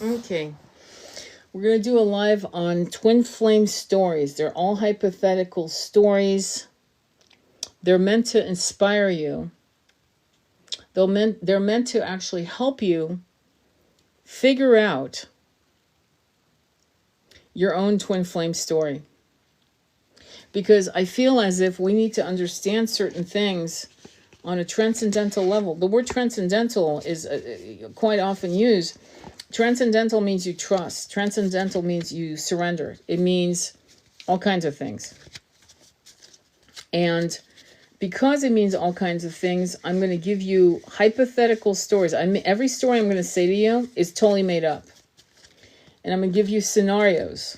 Okay. We're going to do a live on twin flame stories. They're all hypothetical stories. They're meant to inspire you. They're meant to actually help you figure out your own twin flame story. Because I feel as if we need to understand certain things on a transcendental level. The word transcendental is quite often used. Transcendental means you trust. Transcendental means you surrender. It means all kinds of things. And because it means all kinds of things, I'm going to give you hypothetical stories. Every story I'm going to say to you is totally made up. And I'm going to give you scenarios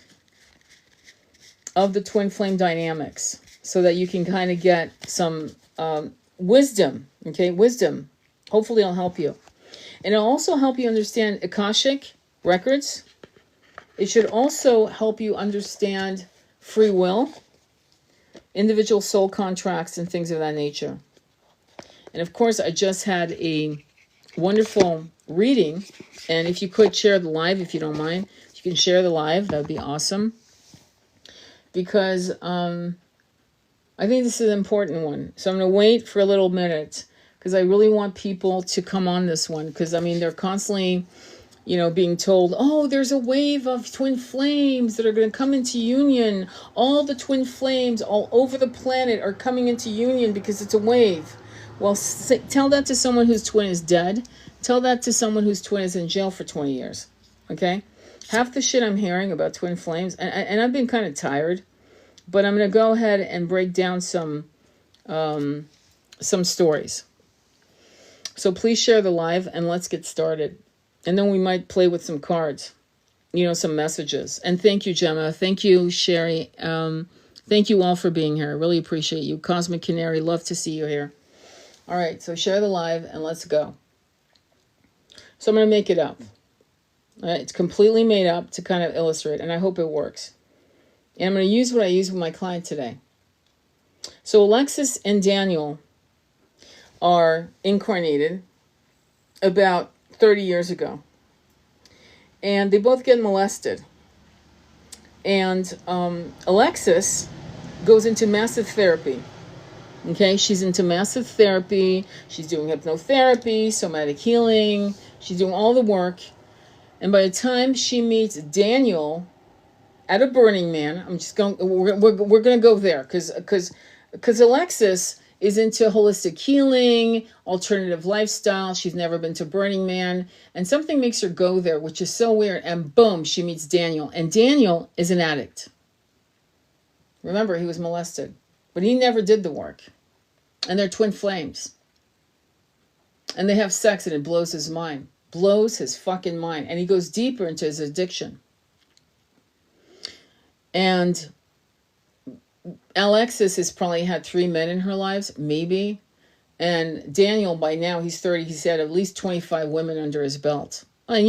of the twin flame dynamics so that you can kind of get some wisdom. Okay, wisdom. Hopefully it'll help you. And it'll also help you understand Akashic records. It should also help you understand free will, individual soul contracts, and things of that nature. And of course, I just had a wonderful reading. And if you could share the live, if you don't mind, you can share the live. That would be awesome. Because I think this is an important one. So I'm going to wait for a little minute because I really want people to come on this one. Because, I mean, they're constantly, being told, oh, there's a wave of twin flames that are going to come into union. All the twin flames all over the planet are coming into union because it's a wave. Well, tell that to someone whose twin is dead. Tell that to someone whose twin is in jail for 20 years. Okay? Half the shit I'm hearing about twin flames, and I've been kind of tired, but I'm going to go ahead and break down some stories. So please share the live and let's get started. And then we might play with some cards, some messages. And thank you, Gemma. Thank you, Sherry. Thank you all for being here. I really appreciate you. Cosmic Canary, love to see you here. All right, so share the live and let's go. So I'm going to make it up. It's completely made up to kind of illustrate, and I hope it works. And I'm going to use what I use with my client today. So Alexis and Daniel are incarnated about 30 years ago. And they both get molested. And Alexis goes into massive therapy. Okay, she's into massive therapy. She's doing hypnotherapy, somatic healing. She's doing all the work. And by the time she meets Daniel at a Burning Man, we're going to go there because Alexis is into holistic healing, alternative lifestyle. She's never been to Burning Man, and something makes her go there, which is so weird. And boom, she meets Daniel, and Daniel is an addict. Remember, he was molested, but he never did the work. And they're twin flames. And they have sex, and it blows his mind. Blows his fucking mind. And he goes deeper into his addiction. And Alexis has probably had 3 men in her lives, maybe. And Daniel, by now, he's 30. He's had at least 25 women under his belt. And,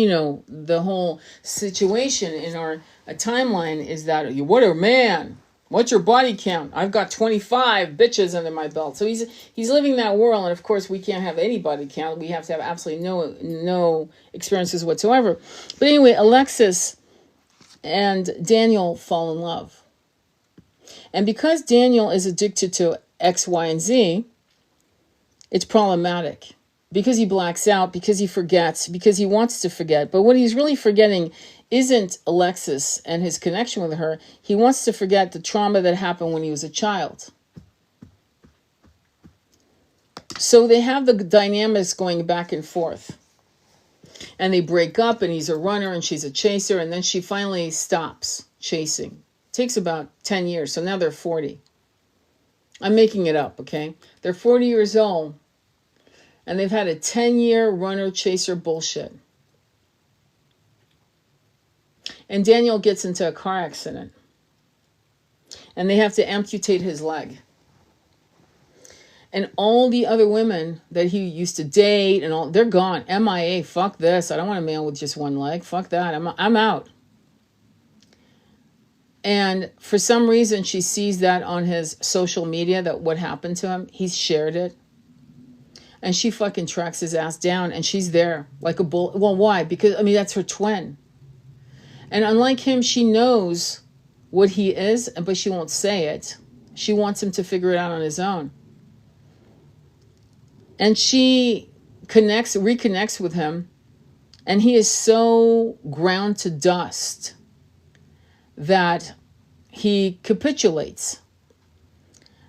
the whole situation in our timeline is that, what a man. What's your body count? I've got 25 bitches under my belt. So he's living that world. And, of course, we can't have any body count. We have to have absolutely no experiences whatsoever. But anyway, Alexis and Daniel fall in love. And because Daniel is addicted to X, Y, and Z, it's problematic. Because he blacks out, because he forgets, because he wants to forget. But what he's really forgetting isn't Alexis and his connection with her. He wants to forget the trauma that happened when he was a child. So they have the dynamics going back and forth. And they break up, and he's a runner and she's a chaser, and then she finally stops chasing. It takes about 10 years, so now they're 40. I'm making it up, okay? They're 40 years old, and they've had a 10-year runner-chaser bullshit. And Daniel gets into a car accident, and they have to amputate his leg. And all the other women that he used to date and all, they're gone. MIA, fuck this. I don't want a man with just one leg. Fuck that. I'm out. And for some reason, she sees that on his social media, that what happened to him. He's shared it. And she fucking tracks his ass down, and she's there like a bull. Well, why? Because, I mean, that's her twin. And unlike him, she knows what he is, but she won't say it. She wants him to figure it out on his own. And she reconnects with him, and he is so ground to dust that he capitulates.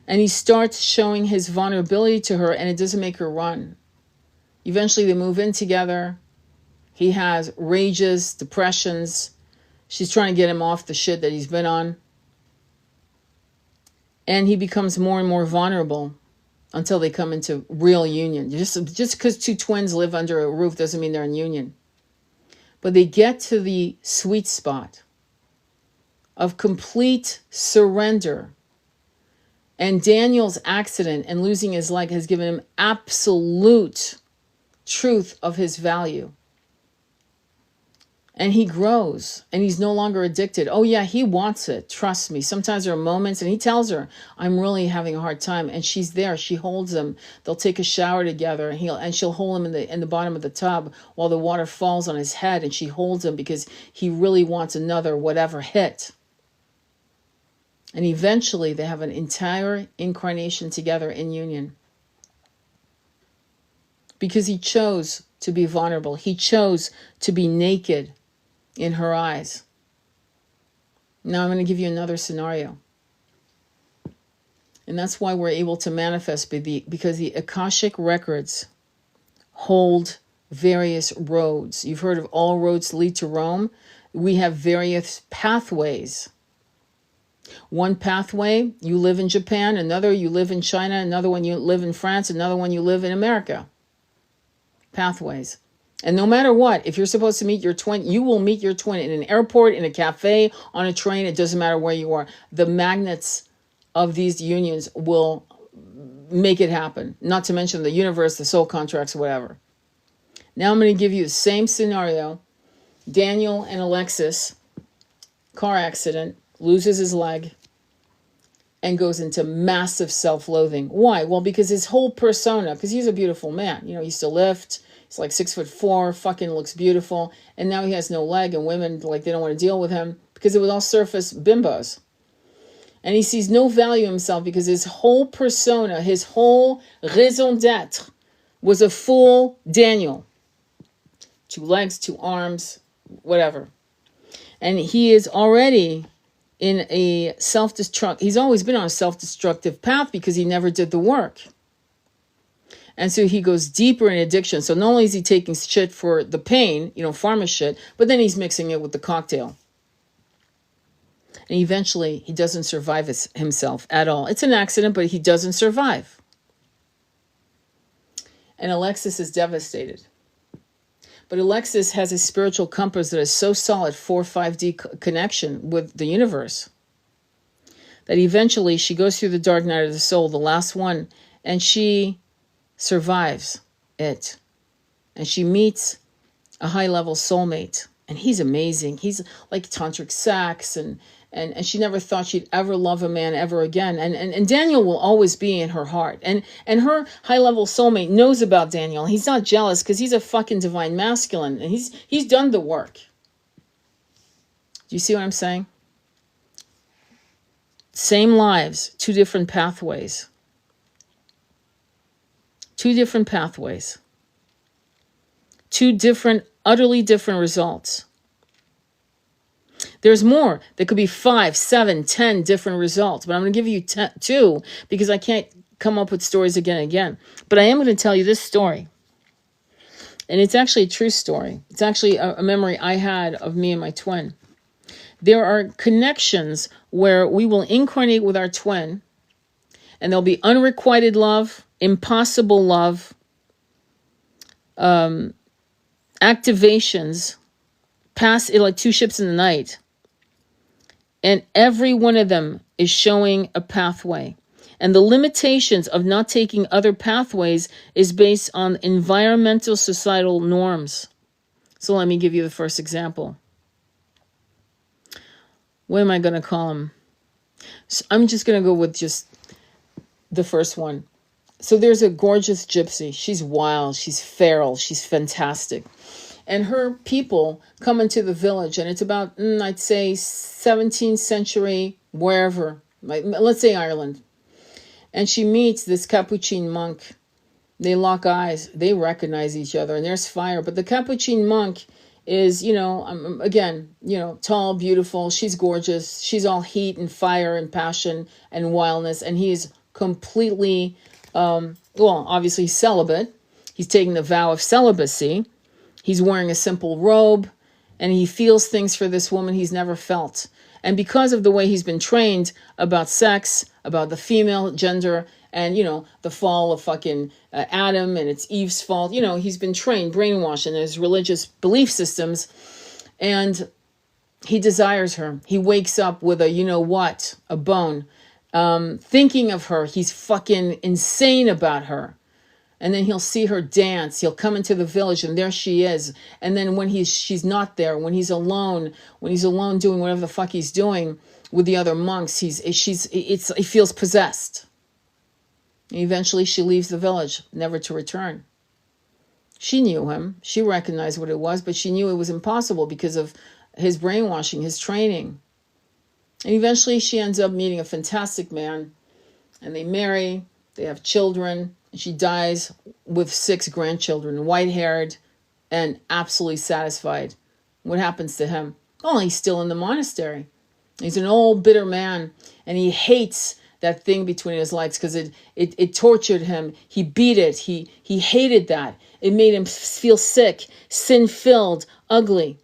And he starts showing his vulnerability to her, and it doesn't make her run. Eventually they move in together. He has rages, depressions. She's trying to get him off the shit that he's been on. And he becomes more and more vulnerable until they come into real union. Just because two twins live under a roof doesn't mean they're in union. But they get to the sweet spot of complete surrender. And Daniel's accident and losing his leg has given him absolute truth of his value. And he grows, and he's no longer addicted. Oh yeah, he wants it. Trust me. Sometimes there are moments, and he tells her, I'm really having a hard time. And she's there. She holds him. They'll take a shower together, and she'll hold him in the bottom of the tub while the water falls on his head, and she holds him because he really wants another whatever hit. And eventually they have an entire incarnation together in union. Because he chose to be vulnerable. He chose to be naked in her eyes. Now I'm going to give you another scenario. And that's why we're able to manifest, because the Akashic records hold various roads. You've heard of all roads lead to Rome. We have various pathways. One pathway, you live in Japan. Another, you live in China. Another one, you live in France. Another one, you live in America. Pathways. And no matter what, if you're supposed to meet your twin, you will meet your twin in an airport, in a cafe, on a train. It doesn't matter where you are. The magnets of these unions will make it happen. Not to mention the universe, the soul contracts, whatever. Now I'm going to give you the same scenario. Daniel and Alexis, car accident, loses his leg, and goes into massive self-loathing. Why? Well, because his whole persona, because he's a beautiful man. You know, he used to lift. He's like 6'4", fucking looks beautiful. And now he has no leg, and women, like, they don't want to deal with him because it was all surface bimbos. And he sees no value in himself because his whole persona, his whole raison d'être was a full Daniel. 2 legs, 2 arms, whatever. And he is already in a self-destruct. He's always been on a self-destructive path because he never did the work. And so he goes deeper in addiction. So not only is he taking shit for the pain, you know, pharma shit, but then he's mixing it with the cocktail. And eventually he doesn't survive himself at all. It's an accident, but he doesn't survive. And Alexis is devastated. But Alexis has a spiritual compass that is so solid, 4-5D connection with the universe, that eventually she goes through the dark night of the soul, the last one, and she survives it. And she meets a high-level soulmate. And he's amazing. He's like tantric sex, and she never thought she'd ever love a man ever again. And Daniel will always be in her heart. And her high-level soulmate knows about Daniel. He's not jealous because he's a fucking divine masculine. And he's done the work. Do you see what I'm saying? Same lives, 2 different pathways. 2 different pathways. 2 different, utterly different results. There's more. There could be 5, 7, 10 different results. But I'm going to give you 2 because I can't come up with stories again and again. But I am going to tell you this story. And it's actually a true story. It's actually a memory I had of me and my twin. There are connections where we will incarnate with our twin, and there'll be unrequited love, impossible love, activations, pass it like 2 ships in the night. And every one of them is showing a pathway. And the limitations of not taking other pathways is based on environmental societal norms. So let me give you the first example. What am I going to call them? So I'm just going to go with just the first one. So there's a gorgeous gypsy. She's wild. She's feral. She's fantastic. And her people come into the village, and it's about, I'd say, 17th century, wherever, let's say Ireland. And she meets this Capuchin monk. They lock eyes. They recognize each other, and there's fire. But the Capuchin monk is, again, tall, beautiful. She's gorgeous. She's all heat and fire and passion and wildness. And he's completely, obviously celibate. He's taking the vow of celibacy. He's wearing a simple robe, and he feels things for this woman he's never felt. And because of the way he's been trained about sex, about the female gender, and, the fall of fucking Adam, and it's Eve's fault, he's been trained, brainwashed in his religious belief systems, and he desires her. He wakes up with a bone, thinking of her. He's fucking insane about her. And then he'll see her dance. He'll come into the village, and there she is. And then when she's not there, when he's alone doing whatever the fuck he's doing with the other monks, he feels possessed. And eventually she leaves the village, never to return. She knew him. She recognized what it was, but she knew it was impossible because of his brainwashing, his training. And eventually she ends up meeting a fantastic man, and they marry, they have children. She dies with 6 grandchildren, white-haired and absolutely satisfied. What happens to him? Oh, he's still in the monastery. He's an old, bitter man, and he hates that thing between his legs because it tortured him. He beat it. He hated that. It made him feel sick, sin-filled, ugly.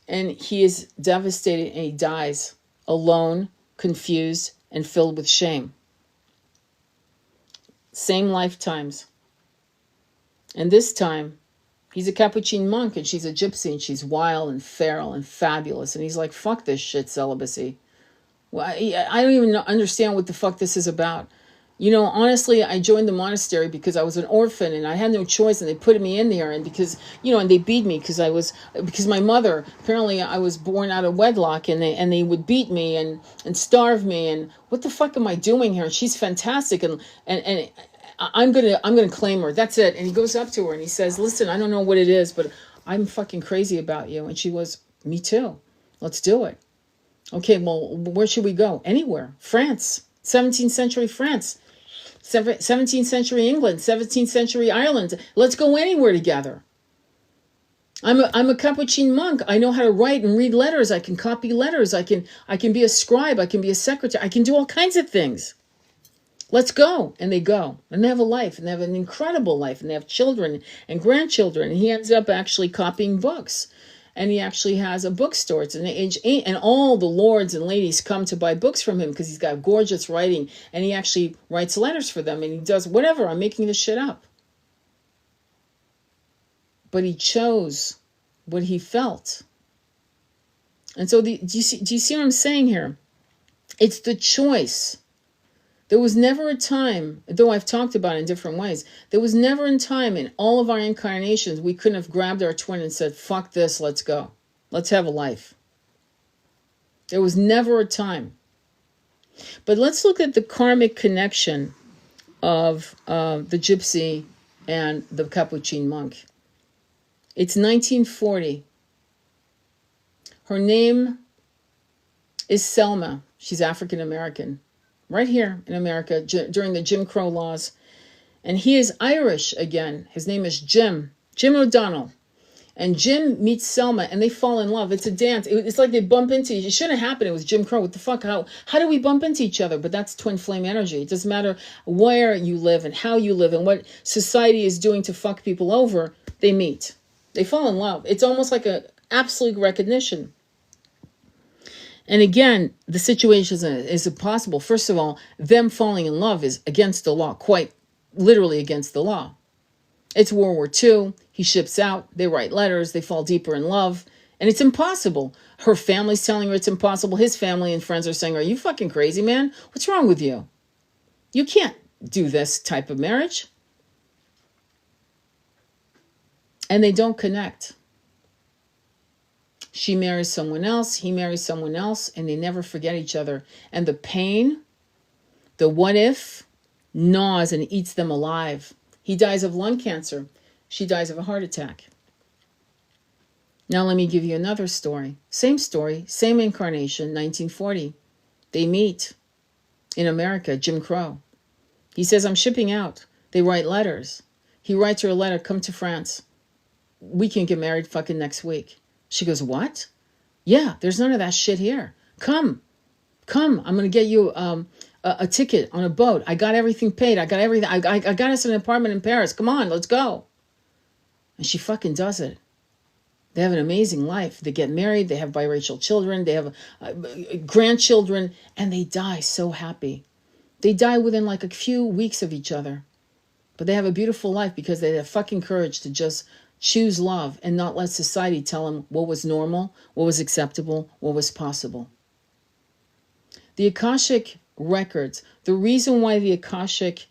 And he is devastated, and he dies alone, confused, and filled with shame. Same lifetimes. And this time, he's a Capuchin monk, and she's a gypsy, and she's wild and feral and fabulous. And he's like, fuck this shit, celibacy. Well, I don't even understand what the fuck this is about. Honestly, I joined the monastery because I was an orphan, and I had no choice, and they put me in there, and because, and they beat me because my mother, apparently I was born out of wedlock, and they would beat me and starve me, and what the fuck am I doing here? And she's fantastic, and I'm gonna claim her. That's it. And he goes up to her and he says, listen, I don't know what it is, but I'm fucking crazy about you. And she was, me too. Let's do it. Okay, well, where should we go? Anywhere. France. 17th century France. 17th century England. 17th century Ireland. Let's go anywhere together. I'm a Capuchin monk. I know how to write and read letters. I can copy letters. I can be a scribe. I can be a secretary. I can do all kinds of things. Let's go. And they go. And they have a life. And they have an incredible life. And they have children and grandchildren. And he ends up actually copying books. And he actually has a bookstore. It's an age, and all the lords and ladies come to buy books from him because he's got gorgeous writing. And he actually writes letters for them. And he does whatever. I'm making this shit up. But he chose what he felt. And so do you see what I'm saying here? It's the choice. There was never a time, though I've talked about it in different ways, there was never a time in all of our incarnations we couldn't have grabbed our twin and said, fuck this, let's go. Let's have a life. There was never a time. But let's look at the karmic connection of the gypsy and the Capuchin monk. It's 1940. Her name is Selma. She's African American. Right here in America during the Jim Crow laws. And he is Irish again. His name is Jim O'Donnell. And Jim meets Selma and they fall in love. It's a dance. It's like they bump into each other. It shouldn't happen. It was Jim Crow. What the fuck? How do we bump into each other? But that's twin flame energy. It doesn't matter where you live and how you live and what society is doing to fuck people over. They meet. They fall in love. It's almost like an absolute recognition. And again, the situation is impossible. First of all, them falling in love is against the law, quite literally against the law. It's World War II. He ships out. They write letters. They fall deeper in love. And it's impossible. Her family's telling her it's impossible. His family and friends are saying, are you fucking crazy, man? What's wrong with you? You can't do this type of marriage. And they don't connect. She marries someone else, he marries someone else, and they never forget each other. And the pain The what if gnaws and eats them alive. He dies of lung cancer. She dies of a heart attack. Now let me give you another story. Same story, same incarnation, 1940. They meet in America, Jim Crow. He says, I'm shipping out. They write letters. He writes her a letter, come to France. We can get married fucking next week. She goes, what? Yeah, there's none of that shit here. Come. I'm going to get you a ticket on a boat. I got everything paid. I got everything. I got us an apartment in Paris. Come on, let's go. And she fucking does it. They have an amazing life. They get married. They have biracial children. They have grandchildren. And they die so happy. They die within like a few weeks of each other. But they have a beautiful life because they have fucking courage to just choose love and not let society tell them what was normal, what was acceptable, what was possible. The Akashic records, the reason why the Akashic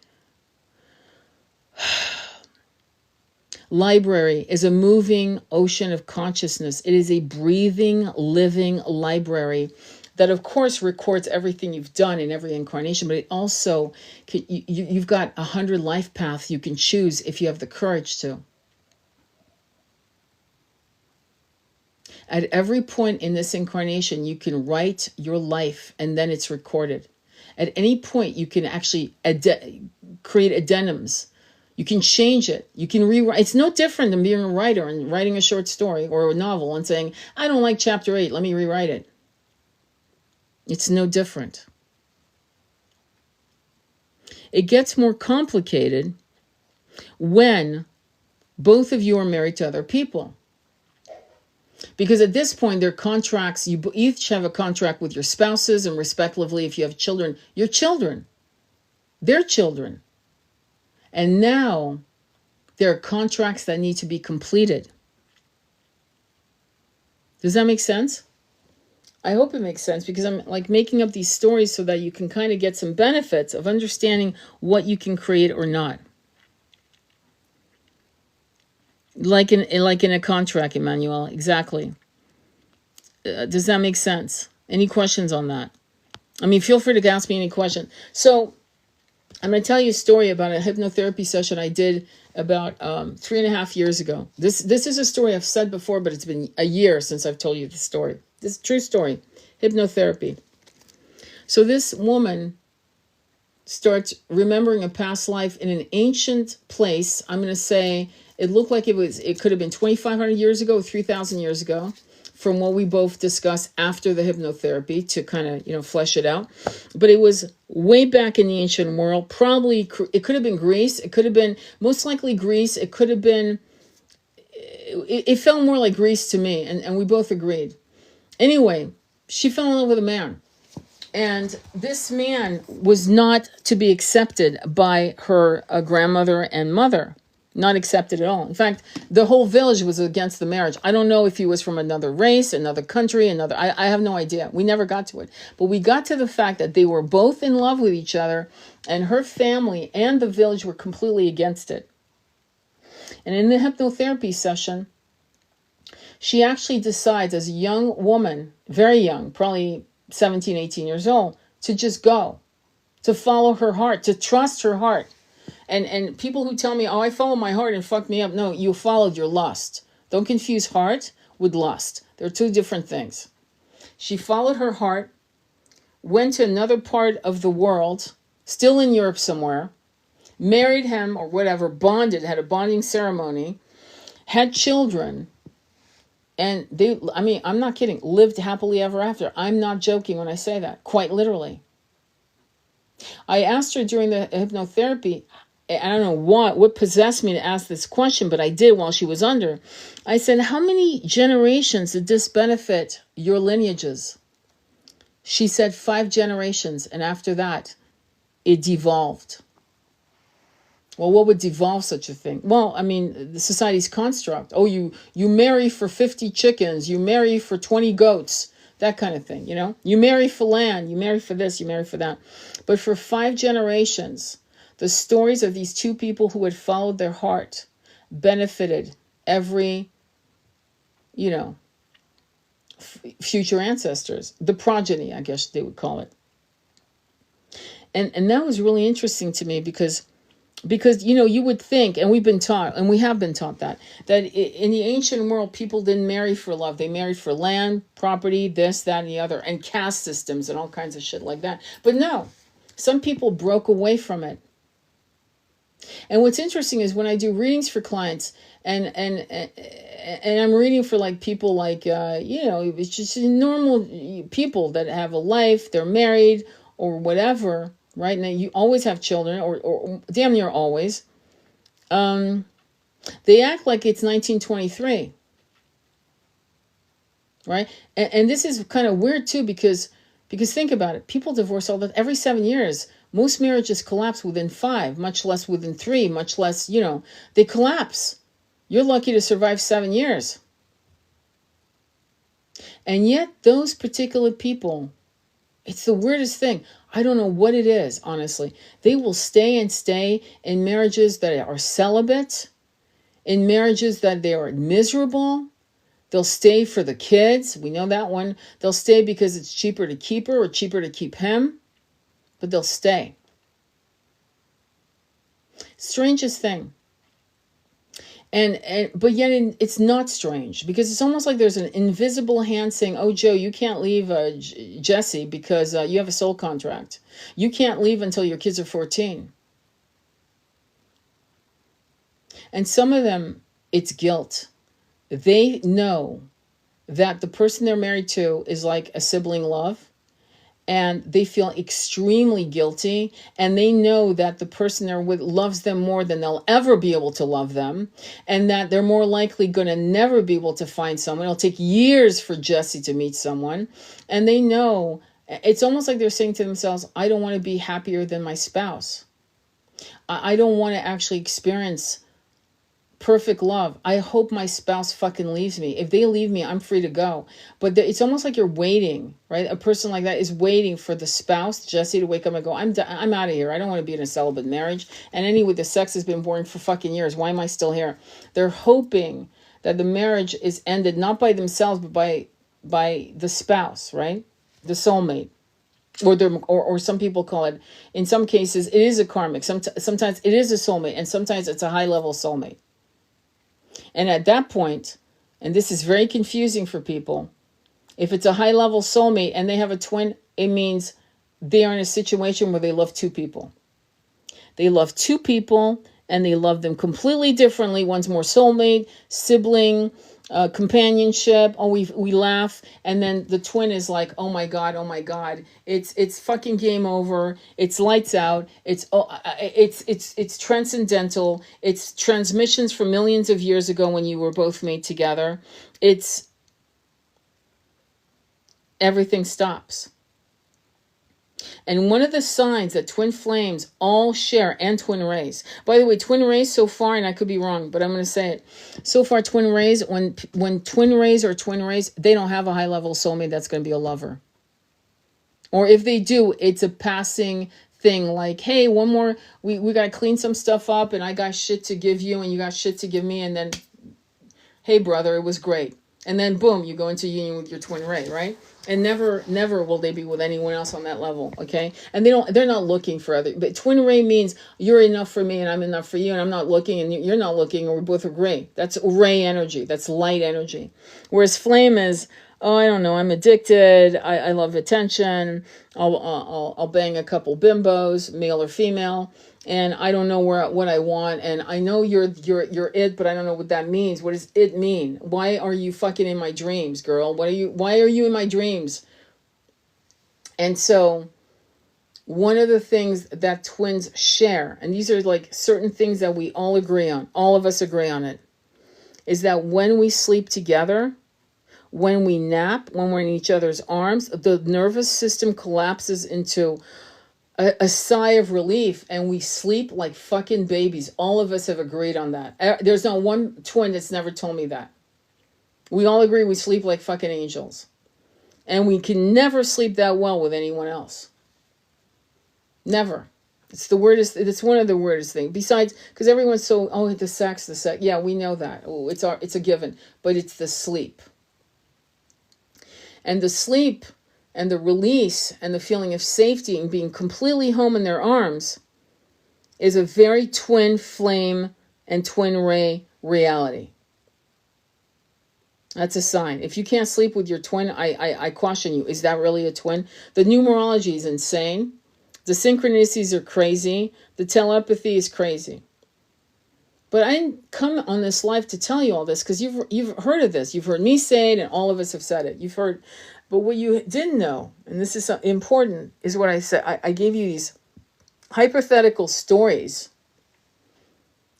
library is a moving ocean of consciousness. It is a breathing, living library that, of course, records everything you've done in every incarnation, but it also, you've got 100 life paths you can choose if you have the courage to. At every point in this incarnation, you can write your life and then it's recorded. At any point, you can actually create addendums. You can change it. You can rewrite. It's no different than being a writer and writing a short story or a novel and saying, I don't like chapter 8, let me rewrite it. It's no different. It gets more complicated when both of you are married to other people. Because at this point, their contracts, you each have a contract with your spouses, and respectively, if you have children, your children, their children. And now there are contracts that need to be completed. Does that make sense? I hope it makes sense, because I'm like making up these stories so that you can kind of get some benefits of understanding what you can create or not. Like in a contract, Emmanuel, exactly. Does that make sense? Any questions on that? I mean, feel free to ask me any question. So I'm going to tell you a story about a hypnotherapy session I did about 3.5 years ago. This is a story I've said before, but it's been a year since I've told you the story. This is a true story. Hypnotherapy. So this woman starts remembering a past life in an ancient place. I'm going to say it looked like it could have been 2,500 years ago, 3,000 years ago, from what we both discussed after the hypnotherapy to kind of, flesh it out. But it was way back in the ancient world. Probably, it could have been Greece. It could have been, most likely Greece. It could have been, it felt more like Greece to me, and we both agreed. Anyway, she fell in love with a man. And this man was not to be accepted by her grandmother and mother. Not accepted at all. In fact, the whole village was against the marriage. I don't know if he was from another race, another country, I have no idea. We never got to it. But we got to the fact that they were both in love with each other, and her family and the village were completely against it. And in the hypnotherapy session, she actually decides as a young woman, very young, probably 17, 18 years old, to just go, to follow her heart, to trust her heart. And people who tell me, oh, I followed my heart and fucked me up. No, you followed your lust. Don't confuse heart with lust. They're two different things. She followed her heart, went to another part of the world, still in Europe somewhere, married him or whatever, bonded, had a bonding ceremony, had children. And I'm not kidding, lived happily ever after. I'm not joking when I say that, quite literally. I asked her during the hypnotherapy, I don't know what possessed me to ask this question, but I did while she was under. I said, how many generations did this benefit your lineages? She said 5 generations, and after that, it devolved. Well, what would devolve such a thing? Well, I mean, the society's construct. Oh, you marry for 50 chickens, you marry for 20 goats, that kind of thing, You marry for land, you marry for this, you marry for that. But for 5 generations, the stories of these two people who had followed their heart benefited every, future ancestors, the progeny, I guess they would call it. And that was really interesting to me because you know, you would think, and we've been taught, and we have been taught that in the ancient world, people didn't marry for love. They married for land, property, this, that, and the other, and caste systems and all kinds of shit like that. But no, some people broke away from it. And what's interesting is when I do readings for clients, and I'm reading for like people like you know, it's just normal people that have a life, they're married or whatever, right? Now you always have children, or damn near always. They act like it's 1923, right? And this is kind of weird too, because think about it. People divorce every 7 years. Most marriages collapse within 5, much less within 3, much less, you know, they collapse. You're lucky to survive 7 years. And yet those particular people, it's the weirdest thing. I don't know what it is, honestly. They will stay in marriages that are celibate, in marriages that they are miserable. They'll stay for the kids. We know that one. They'll stay because it's cheaper to keep her or cheaper to keep him. But they'll stay. Strangest thing. But yet it's not strange, because it's almost like there's an invisible hand saying, oh, Joe, you can't leave Jesse because you have a soul contract. You can't leave until your kids are 14. And some of them, it's guilt. They know that the person they're married to is like a sibling love, and they feel extremely guilty, and they know that the person they're with loves them more than they'll ever be able to love them, and that they're more likely going to never be able to find someone. It'll take years for Jesse to meet someone, and they know, it's almost like they're saying to themselves, I don't want to be happier than my spouse. I don't want to actually experience perfect love. I hope my spouse fucking leaves me. If they leave me, I'm free to go. But it's almost like you're waiting, right? A person like that is waiting for the spouse, Jesse, to wake up and go, I'm out of here. I don't want to be in a celibate marriage. And anyway, the sex has been boring for fucking years. Why am I still here? They're hoping that the marriage is ended not by themselves, but by the spouse, right? The soulmate. Or some people call it, in some cases, it is a karmic. Sometimes it is a soulmate, and sometimes it's a high-level soulmate. And at that point, and this is very confusing for people, if it's a high-level soulmate and they have a twin, it means they are in a situation where they love two people. They love two people, and they love them completely differently. One's more soulmate, sibling, companionship. Oh, we laugh, and then the twin is like, oh my god, it's fucking game over. It's lights out. It's transcendental. It's transmissions from millions of years ago when you were both made together. It's everything stops. And one of the signs that twin flames all share, and twin rays. By the way, twin rays so far, and I could be wrong, but I'm going to say it. So far, twin rays, when twin rays are twin rays, they don't have a high-level soulmate that's going to be a lover. Or if they do, it's a passing thing like, hey, one more, we got to clean some stuff up, and I got shit to give you, and you got shit to give me, and then, hey, brother, it was great. And then, boom, you go into union with your twin ray, right? And never will they be with anyone else on that level, okay? And they're not looking for other, but twin ray means you're enough for me and I'm enough for you, and I'm not looking and you're not looking, and we both agree. That's ray energy. That's light energy. Whereas flame is, oh, I don't know, I'm addicted. I love attention. I'll bang a couple bimbos, male or female, and I don't know what I want, and I know you're it, but I don't know what that means. What does it mean? Why are you fucking in my dreams, girl? Why are you in my dreams? And so one of the things that twins share, and these are like certain things that we all agree on, all of us agree on it, is that when we sleep together, when we nap, when we're in each other's arms, the nervous system collapses into a sigh of relief, and we sleep like fucking babies. All of us have agreed on that. There's not one twin that's never told me that. We all agree we sleep like fucking angels. And we can never sleep that well with anyone else. Never. It's the weirdest, it's one of the weirdest things. Besides, because everyone's so, oh, the sex. Yeah, we know that. Oh, it's a given. But it's the sleep. And the sleep and the release and the feeling of safety and being completely home in their arms is a very twin flame and twin ray reality. That's a sign. If you can't sleep with your twin, I caution you. Is that really a twin? The numerology is insane. The synchronicities are crazy. The telepathy is crazy. But I didn't come on this life to tell you all this because you've heard of this. You've heard me say it, and all of us have said it. You've heard. But what you didn't know, and this is important, is what I said. I gave you these hypothetical stories.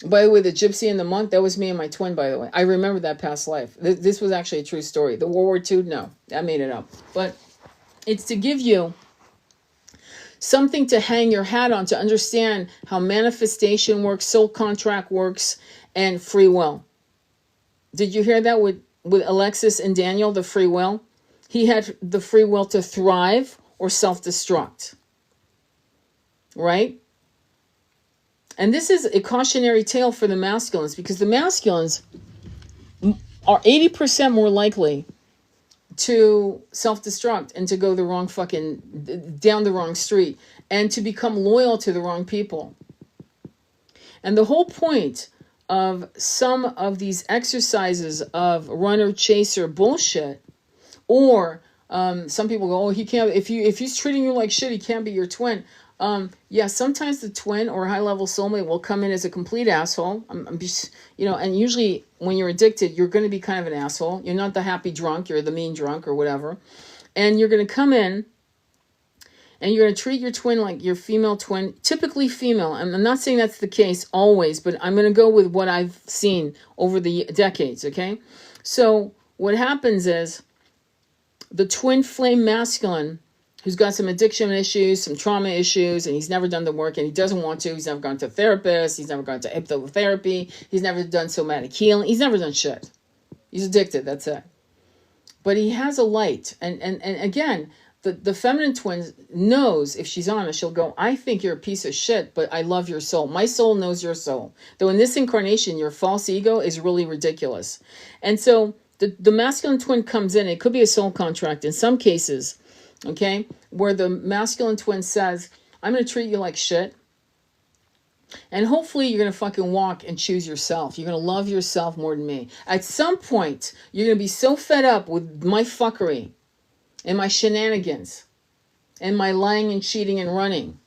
By the way, the gypsy and the monk, that was me and my twin, by the way. I remember that past life. This was actually a true story. The World War II, no, I made it up. But it's to give you something to hang your hat on to understand how manifestation works, soul contract works, and free will. Did you hear that with Alexis and Daniel, the free will? He had the free will to thrive or self-destruct. Right? And this is a cautionary tale for the masculines, because the masculines are 80% more likely to self-destruct and to go the wrong down the wrong street and to become loyal to the wrong people. And the whole point of some of these exercises of runner chaser bullshit, or some people go, oh, he can't, if he's treating you like shit, he can't be your twin. Yeah, sometimes the twin or high level soulmate will come in as a complete asshole. And usually when you're addicted, you're going to be kind of an asshole. You're not the happy drunk, you're the mean drunk or whatever. And you're going to come in and you're going to treat your twin like your female twin, typically female. And I'm not saying that's the case always, but I'm going to go with what I've seen over the decades, okay? So what happens is the twin flame masculine who's got some addiction issues, some trauma issues, and he's never done the work, and he doesn't want to. He's never gone to a therapist. He's never gone to hypnotherapy. He's never done somatic healing. He's never done shit. He's addicted. That's it. But he has a light. And again, the feminine twin knows, if she's honest, she'll go, I think you're a piece of shit, but I love your soul. My soul knows your soul. Though in this incarnation, your false ego is really ridiculous. And so the masculine twin comes in. It could be a soul contract in some cases. Okay, where the masculine twin says, I'm going to treat you like shit. And hopefully you're going to fucking walk and choose yourself. You're going to love yourself more than me. At some point, you're going to be so fed up with my fuckery and my shenanigans and my lying and cheating and running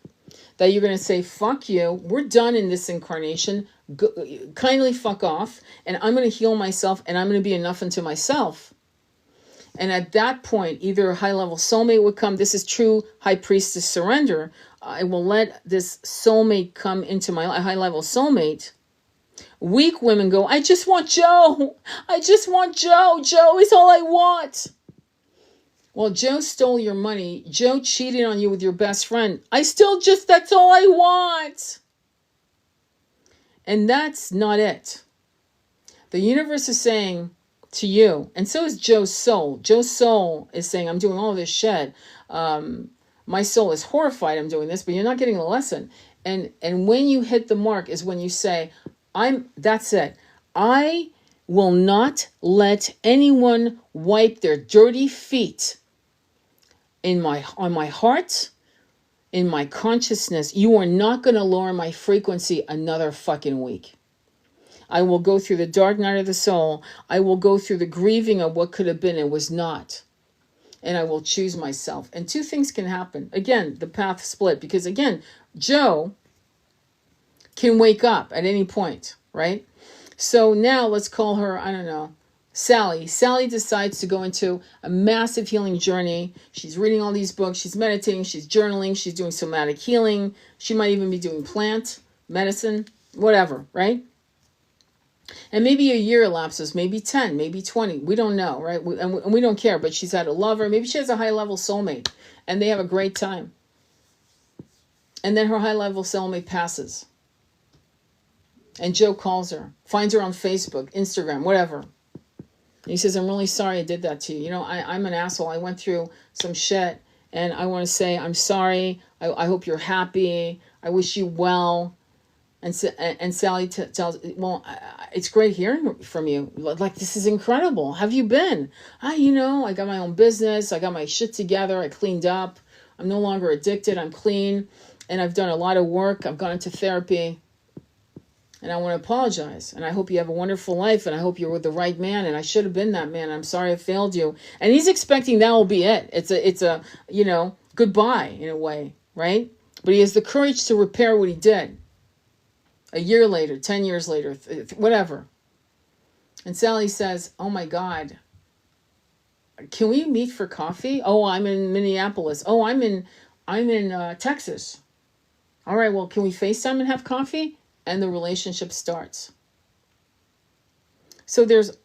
that you're going to say, fuck you. We're done in this incarnation. Kindly fuck off. And I'm going to heal myself and I'm going to be enough unto myself. And at that point, either a high-level soulmate would come. This is true high priestess surrender. I will let this soulmate come into my life, a high-level soulmate. Weak women go, I just want Joe. I just want Joe. Joe is all I want. Well, Joe stole your money. Joe cheated on you with your best friend. That's all I want. And that's not it. The universe is saying to you, and so is Joe's soul. Joe's soul is saying, I'm doing all this shit. My soul is horrified I'm doing this, but you're not getting the lesson. And when you hit the mark is when you say, that's it. I will not let anyone wipe their dirty feet on my heart, in my consciousness. You are not going to lower my frequency another fucking week. I will go through the dark night of the soul. I will go through the grieving of what could have been and was not. And I will choose myself. And two things can happen. Again, the path split. Because again, Joe can wake up at any point, right? So now let's call her, I don't know, Sally. Sally decides to go into a massive healing journey. She's reading all these books. She's meditating. She's journaling. She's doing somatic healing. She might even be doing plant medicine, whatever, right? And maybe a year elapses, maybe 10, maybe 20. We don't know, right? And we don't care, but she's had a lover. Maybe she has a high-level soulmate, and they have a great time. And then her high-level soulmate passes. And Joe calls her, finds her on Facebook, Instagram, whatever. And he says, I'm really sorry I did that to you. You know, I'm an asshole. I went through some shit, and I want to say I'm sorry. I hope you're happy. I wish you well. And Sally tells, well, it's great hearing from you. Like, this is incredible. How have you been? I got my own business. I got my shit together. I cleaned up. I'm no longer addicted. I'm clean. And I've done a lot of work. I've gone into therapy. And I want to apologize. And I hope you have a wonderful life. And I hope you're with the right man. And I should have been that man. I'm sorry I failed you. And he's expecting that will be it. It's a goodbye in a way, right? But he has the courage to repair what he did. A year later, 10 years later, whatever. And Sally says, oh my God, can we meet for coffee? Oh, I'm in Minneapolis. Oh, I'm in Texas. All right, well, can we FaceTime and have coffee? And the relationship starts. So there's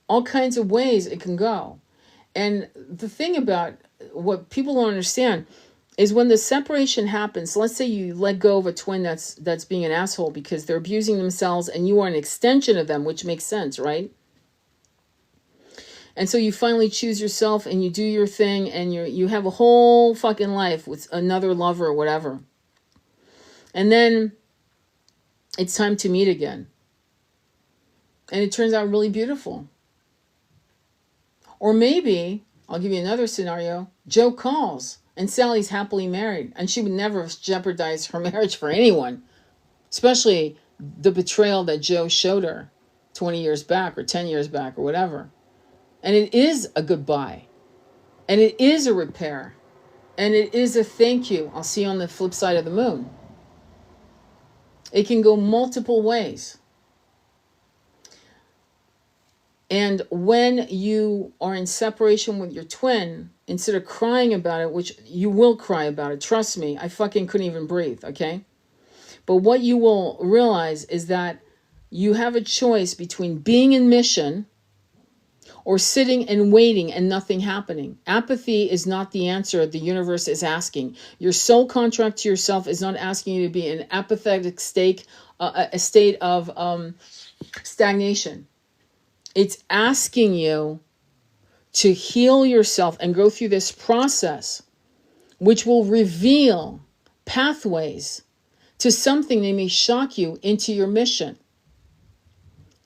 all kinds of ways it can go. And the thing about what people don't understand is when the separation happens, let's say you let go of a twin that's being an asshole because they're abusing themselves and you are an extension of them, which makes sense, right? And so you finally choose yourself and you do your thing and you have a whole fucking life with another lover or whatever. And then it's time to meet again. And it turns out really beautiful. Or maybe, I'll give you another scenario, Joe calls and Sally's happily married. And she would never jeopardize her marriage for anyone. Especially the betrayal that Joe showed her 20 years back or 10 years back or whatever. And it is a goodbye. And it is a repair. And it is a thank you. I'll see you on the flip side of the moon. It can go multiple ways. And when you are in separation with your twin, instead of crying about it, which you will cry about it, trust me, I fucking couldn't even breathe, okay? But what you will realize is that you have a choice between being in mission or sitting and waiting and nothing happening. Apathy is not the answer the universe is asking. Your soul contract to yourself is not asking you to be in an apathetic state, a state of stagnation. It's asking you to heal yourself and go through this process, which will reveal pathways to something that may shock you into your mission.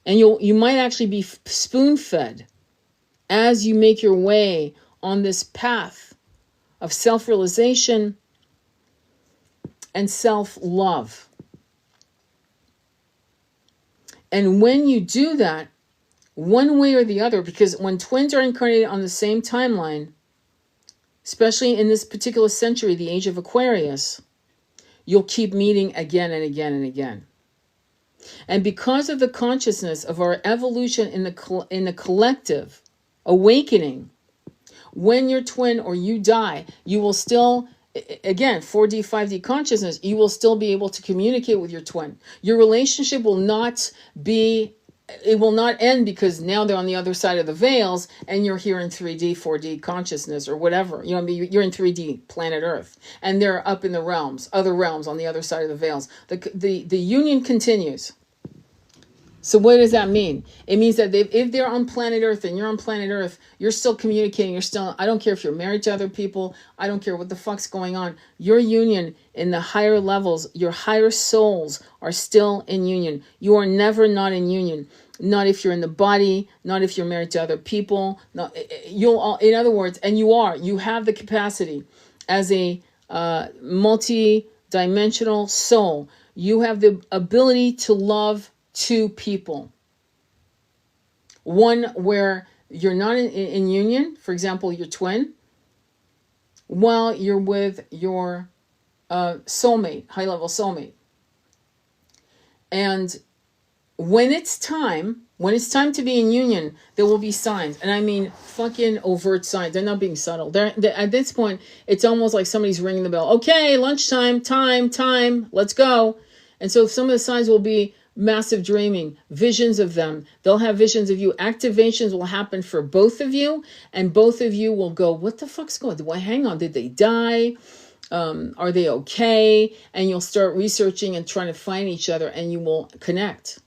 And you might actually be spoon-fed as you make your way on this path of self-realization and self-love. And when you do that, one way or the other, because when twins are incarnated on the same timeline, especially in this particular century, the age of Aquarius, you'll keep meeting again and again and again. And because of the consciousness of our evolution in the collective awakening, when your twin or you die, you will still, again, 4D, 5D consciousness, you will still be able to communicate with your twin. Your relationship will not end because now they're on the other side of the veils and you're here in 3D, 4D consciousness or whatever. You know what I mean? You're in 3D, planet Earth, and they're up in the realms, other realms on the other side of the veils. The union continues. So what does that mean? It means that if they're on planet Earth and you're on planet Earth, you're still communicating. You're still, I don't care if you're married to other people. I don't care what the fuck's going on. Your union in the higher levels, your higher souls are still in union. You are never not in union. Not if you're in the body, not if you're married to other people. Not, in other words, and you have the capacity as a multi-dimensional soul. You have the ability to love two people. One where you're not in union, for example, your twin, while you're with your soulmate, high-level soulmate. And when it's time to be in union, there will be signs. And I mean fucking overt signs. They're not being subtle. They're at this point, it's almost like somebody's ringing the bell. Okay, lunchtime, time, let's go. And so some of the signs will be massive dreaming, visions of them. They'll have visions of you. Activations will happen for both of you, and both of you will go, what the fuck's going on? Hang on, did they die? Are they okay? And you'll start researching and trying to find each other, and you will connect.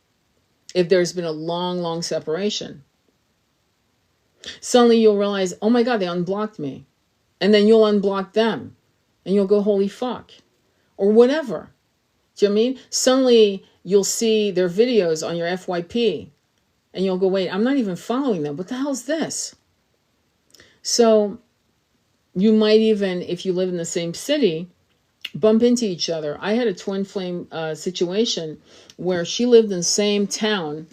If there's been a long separation, suddenly you'll realize, oh my God, they unblocked me. And then you'll unblock them, and you'll go, holy fuck, or whatever. Do you know what I mean? Suddenly you'll see their videos on your FYP and you'll go, wait, I'm not even following them. What the hell is this? So you might even, if you live in the same city, bump into each other. I had a twin flame situation where she lived in the same town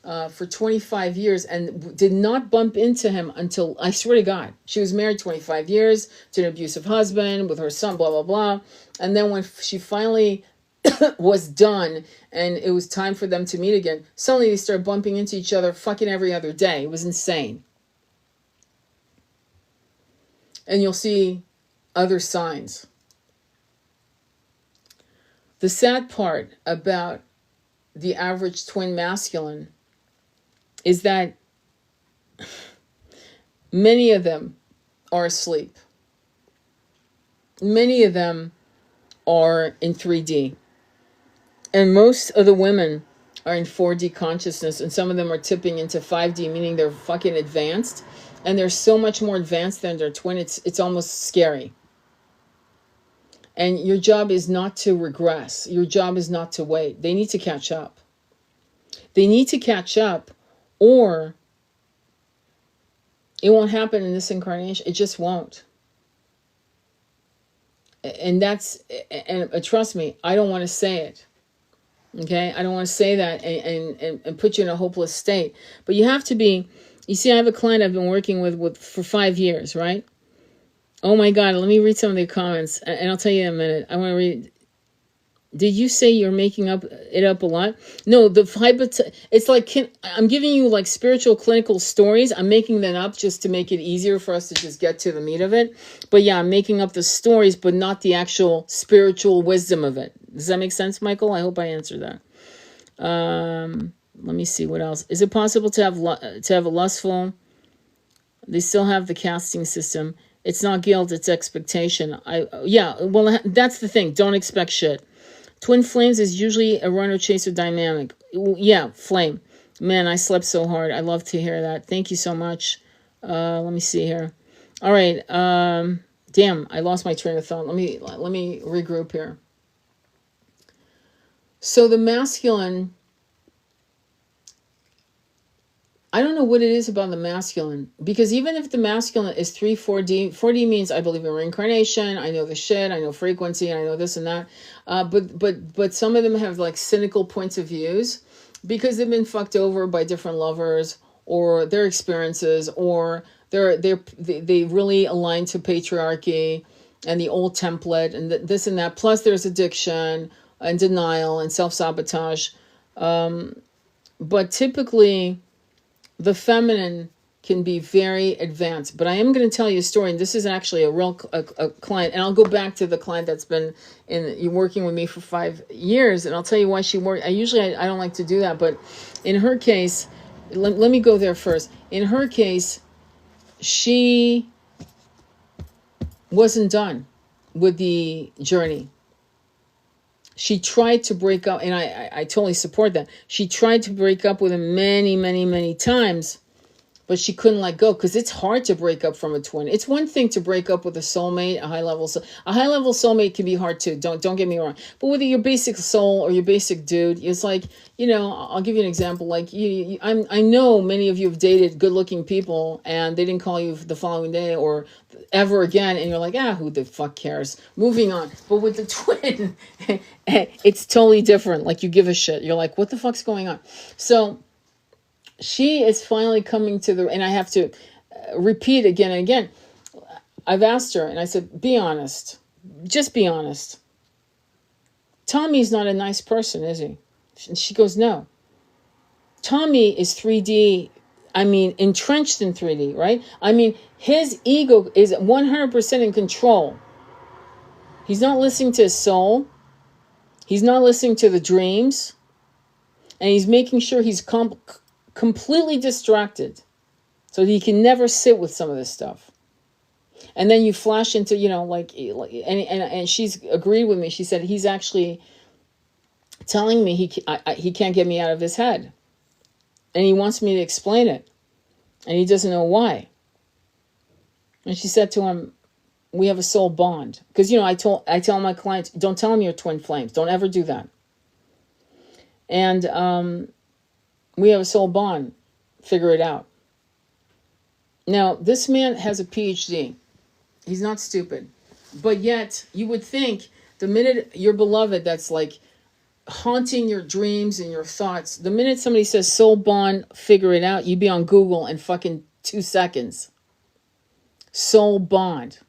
for 25 years and did not bump into him until, I swear to God, she was married 25 years to an abusive husband with her son, blah, blah, blah. And then when she finally was done and it was time for them to meet again, suddenly they started bumping into each other fucking every other day. It was insane. And you'll see other signs. The sad part about the average twin masculine is that many of them are asleep. Many of them are in 3D. And most of the women are in 4D consciousness, and some of them are tipping into 5D, meaning they're fucking advanced. And they're so much more advanced than their twin, it's almost scary. And your job is not to regress. Your job is not to wait. They need to catch up. They need to catch up, or it won't happen in this incarnation. It just won't. And trust me, I don't want to say it. Okay? I don't want to say that and put you in a hopeless state. But you have to be, you see, I have a client I've been working with for 5 years, right? Oh my God, let me read some of the comments, and I'll tell you in a minute. I want to read. Did you say you're making it up a lot? No, it's like, I'm giving you like spiritual clinical stories. I'm making them up just to make it easier for us to just get to the meat of it. But yeah, I'm making up the stories, but not the actual spiritual wisdom of it. Does that make sense, Michael? I hope I answered that. Let me see what else. Is it possible to have a lustful? They still have the casting system. It's not guilt, it's expectation. Well, that's the thing. Don't expect shit. Twin flames is usually a runner-chaser dynamic. Yeah, flame. Man, I slept so hard. I love to hear that. Thank you so much. Let me see here. All right. Damn, I lost my train of thought. Let me regroup here. So the masculine, I don't know what it is about the masculine, because even if the masculine is 4D, 4D means I believe in reincarnation, I know the shit, I know frequency, I know this and that. But some of them have like cynical points of views because they've been fucked over by different lovers or their experiences, or they really align to patriarchy and the old template and this and that. Plus there's addiction and denial and self-sabotage. But typically the feminine can be very advanced. But I am going to tell you a story, and this is actually a client, and I'll go back to the client that's been working with me for 5 years, and I'll tell you why she worked. I don't like to do that, but in her case, let me go there first. In her case, she wasn't done with the journey. She tried to break up, and I totally support that. She tried to break up with him many, many, many times, but she couldn't let go, because it's hard to break up from a twin. It's one thing to break up with a soulmate, a high level soulmate can be hard too. Don't get me wrong. But with your basic soul or your basic dude, it's like, I'll give you an example. Like I know many of you have dated good looking people and they didn't call you the following day or ever again, and you're like, who the fuck cares? Moving on. But with the twin, it's totally different. Like you give a shit. You're like, what the fuck's going on? So she is finally coming to and I have to repeat again and again. I've asked her and I said, be honest. Just be honest. Tommy's not a nice person, is he? And she goes, no. Tommy is 3D. I mean, entrenched in 3D, right? I mean, his ego is 100% in control. He's not listening to his soul. He's not listening to the dreams. And he's making sure he's completely distracted so he can never sit with some of this stuff. And then you flash into, and she's agreed with me. She said, he's actually telling me he can't get me out of his head. And he wants me to explain it. And he doesn't know why. And she said to him, we have a soul bond. Because, you know, I tell my clients, don't tell them you're twin flames. Don't ever do that. And we have a soul bond. Figure it out. Now, this man has a PhD. He's not stupid. But yet, you would think the minute your beloved that's like haunting your dreams and your thoughts, the minute somebody says soul bond, figure it out, you'd be on Google in fucking 2 seconds. Soul bond.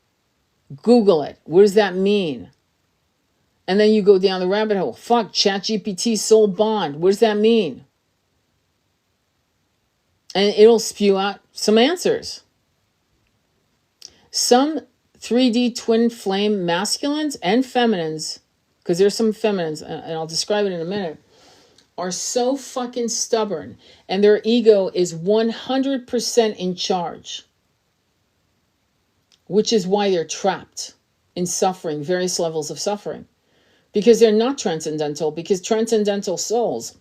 Google it. What does that mean? And then you go down the rabbit hole. Fuck, ChatGPT, soul bond. What does that mean? And it'll spew out some answers. Some 3D twin flame masculines and feminines, because there's some feminines, and I'll describe it in a minute, are so fucking stubborn, and their ego is 100% in charge, which is why they're trapped in suffering, various levels of suffering, because they're not transcendental, because transcendental souls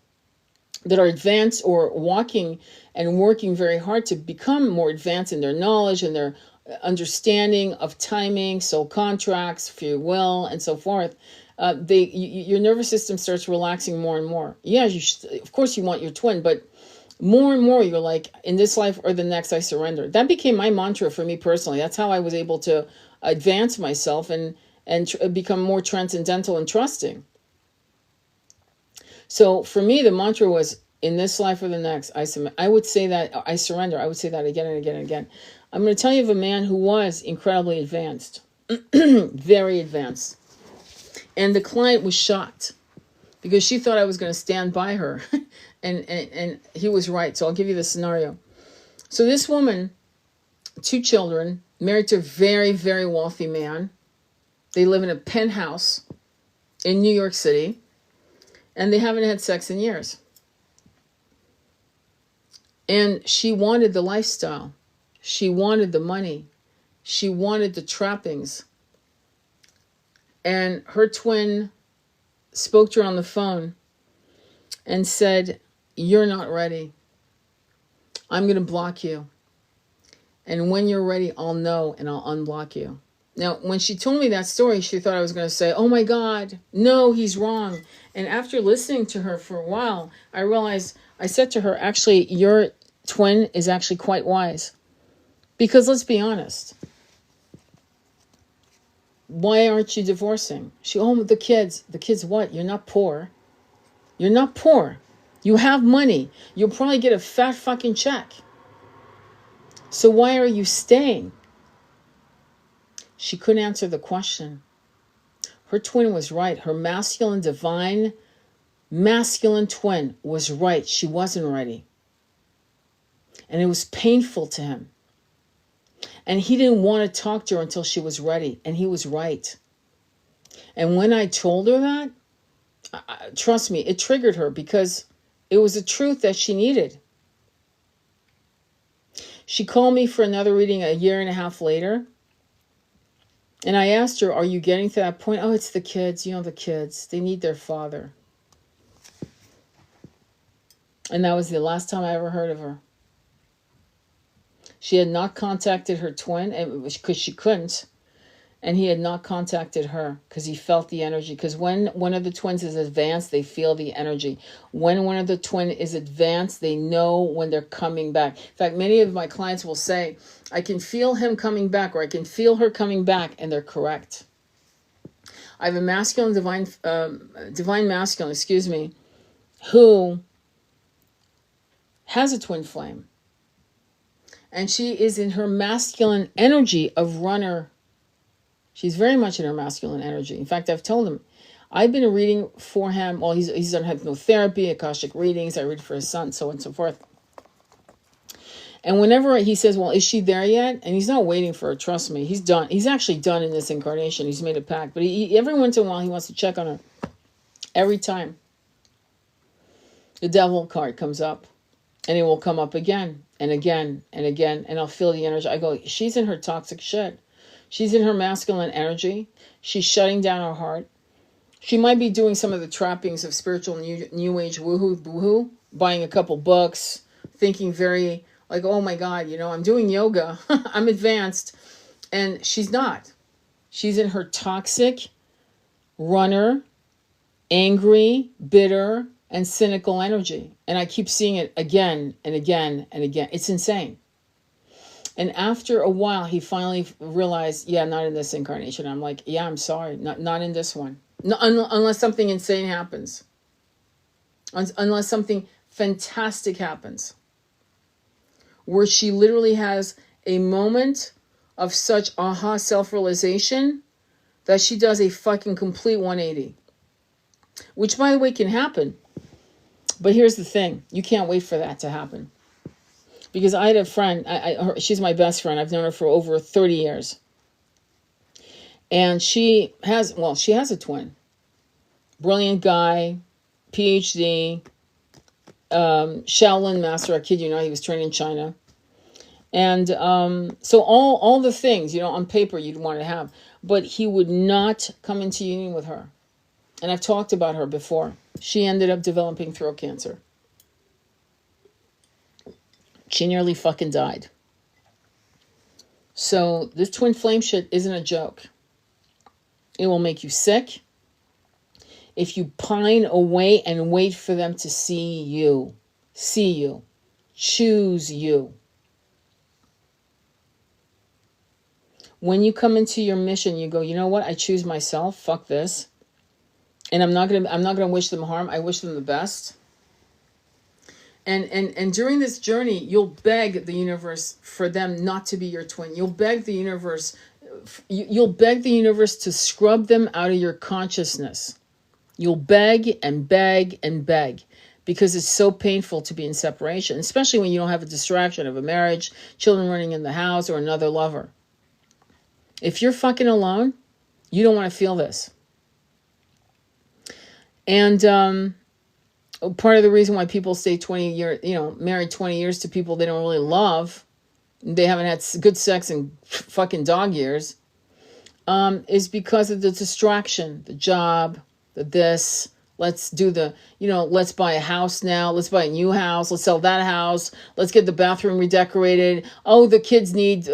that are advanced or walking and working very hard to become more advanced in their knowledge and their understanding of timing, soul contracts, free will, and so forth, your nervous system starts relaxing more and more. Yeah, of course you want your twin, but more and more you're like, in this life or the next, I surrender. That became my mantra for me personally. That's how I was able to advance myself and become more transcendental and trusting. So for me, the mantra was, in this life or the next, I would say that I surrender. I would say that again and again and again. I'm going to tell you of a man who was incredibly advanced, very advanced. And the client was shocked because she thought I was going to stand by her. and he was right. So I'll give you the scenario. So this woman, 2 children, married to a very, very wealthy man. They live in a penthouse in New York City. And they haven't had sex in years. And she wanted the lifestyle. She wanted the money. She wanted the trappings. And her twin spoke to her on the phone and said, "You're not ready. I'm going to block you. And when you're ready, I'll know and I'll unblock you." Now, when she told me that story, she thought I was going to say, "Oh my God, no, he's wrong." And after listening to her for a while, I realized, I said to her, actually, your twin is actually quite wise. Because let's be honest. Why aren't you divorcing? The kids. The kids what? You're not poor. You're not poor. You have money. You'll probably get a fat fucking check. So why are you staying? She couldn't answer the question. Her twin was right. Her masculine, divine, masculine twin was right. She wasn't ready. And it was painful to him. And he didn't want to talk to her until she was ready. And he was right. And when I told her that, trust me, it triggered her because it was a truth that she needed. She called me for another reading 1.5 years later. And I asked her, "Are you getting to that point?" "Oh, it's the kids. You know, the kids. They need their father." And that was the last time I ever heard of her. She had not contacted her twin because she couldn't. And he had not contacted her because he felt the energy. Because when one of the twins is advanced, they feel the energy. When one of the twin is advanced, they know when they're coming back. In fact, many of my clients will say, "I can feel him coming back," or "I can feel her coming back," and they're correct. I have a masculine, divine masculine, who has a twin flame. And she is in her masculine energy of runner. She's very much in her masculine energy. In fact, I've told him, I've been reading for him. Well, he's done hypnotherapy, Akashic readings. I read for his son, so on and so forth. And whenever he says, "Well, is she there yet?" And he's not waiting for her, trust me. He's done. He's actually done in this incarnation. He's made a pact. But every once in a while, he wants to check on her. Every time. The devil card comes up. And it will come up again and again and again. And I'll feel the energy. I go, she's in her toxic shit. She's in her masculine energy. She's shutting down her heart. She might be doing some of the trappings of spiritual new age woohoo, buying a couple books, thinking very... like, "Oh my God, I'm doing yoga. I'm advanced." And she's not. She's in her toxic, runner, angry, bitter, and cynical energy. And I keep seeing it again and again and again. It's insane. And after a while, he finally realized, yeah, not in this incarnation. I'm like, yeah, I'm sorry. Not in this one. No, unless something insane happens. Unless something fantastic happens. Where she literally has a moment of such aha self-realization that she does a fucking complete 180. Which, by the way, can happen. But here's the thing. You can't wait for that to happen. Because I had a friend, she's my best friend. I've known her for over 30 years. And she has a twin. Brilliant guy, PhD, Shaolin master. I kid you not, he was trained in China. And so all the things, on paper you'd want to have. But he would not come into union with her. And I've talked about her before. She ended up developing throat cancer. She nearly fucking died. So this twin flame shit isn't a joke. It will make you sick if you pine away and wait for them to see you, choose you. When you come into your mission, you go, you know what? I choose myself. Fuck this. And I'm not gonna wish them harm. I wish them the best. And during this journey, you'll beg the universe for them not to be your twin. You'll beg the universe to scrub them out of your consciousness. You'll beg and beg and beg because it's so painful to be in separation, especially when you don't have a distraction of a marriage, children running in the house, or another lover. If you're fucking alone, you don't want to feel this. And part of the reason why people stay 20 years, married 20 years to people they don't really love, they haven't had good sex in fucking dog years, is because of the distraction, the job, the this. Let's do let's buy a house now. Let's buy a new house. Let's sell that house. Let's get the bathroom redecorated. Oh, the kids need,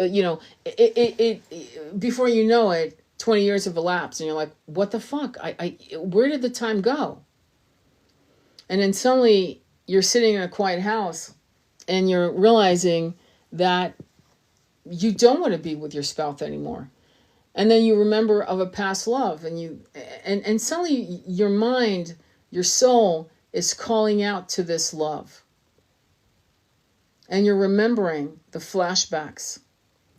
before you know it, 20 years have elapsed and you're like, what the fuck? Where did the time go? And then suddenly you're sitting in a quiet house and you're realizing that you don't want to be with your spouse anymore. And then you remember of a past love and suddenly your mind, your soul is calling out to this love. And you're remembering the flashbacks.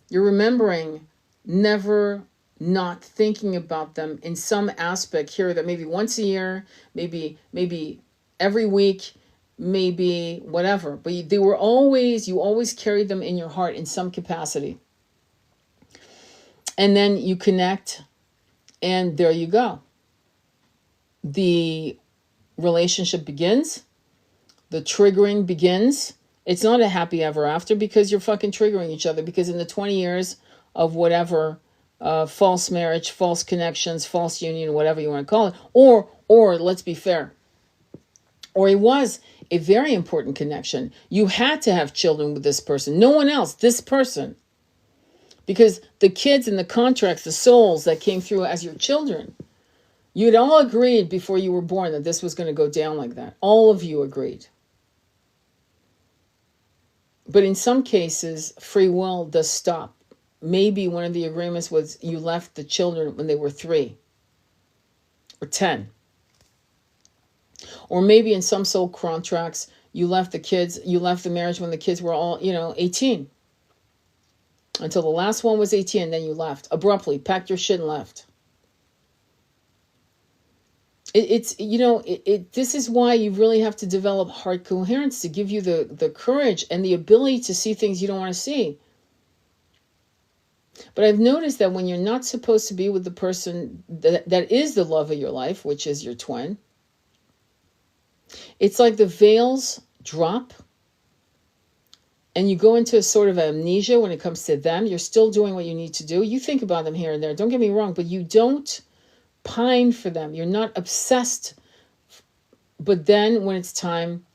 You're remembering never not thinking about them in some aspect here that maybe once a year, maybe every week, maybe whatever. But you always carried them in your heart in some capacity. And then you connect, and there you go. The relationship begins. The triggering begins. It's not a happy ever after because you're fucking triggering each other. Because in the 20 years of whatever, false marriage, false connections, false union, whatever you want to call it, or let's be fair, or it was a very important connection. You had to have children with this person. No one else, this person. Because the kids and the contracts, the souls that came through as your children, you'd all agreed before you were born that this was going to go down like that. All of you agreed. But in some cases, free will does stop. Maybe one of the agreements was you left the children when they were 3 or 10. Or maybe in some soul contracts, you left the marriage when the kids were all, 18. Until the last one was 18, and then you left. Abruptly, packed your shit and left. This is why you really have to develop heart coherence to give you the courage and the ability to see things you don't want to see. But I've noticed that when you're not supposed to be with the person that is the love of your life, which is your twin, it's like the veils drop and you go into a sort of amnesia when it comes to them. You're still doing what you need to do. You think about them here and there. Don't get me wrong, but you don't pine for them. You're not obsessed. But then when it's time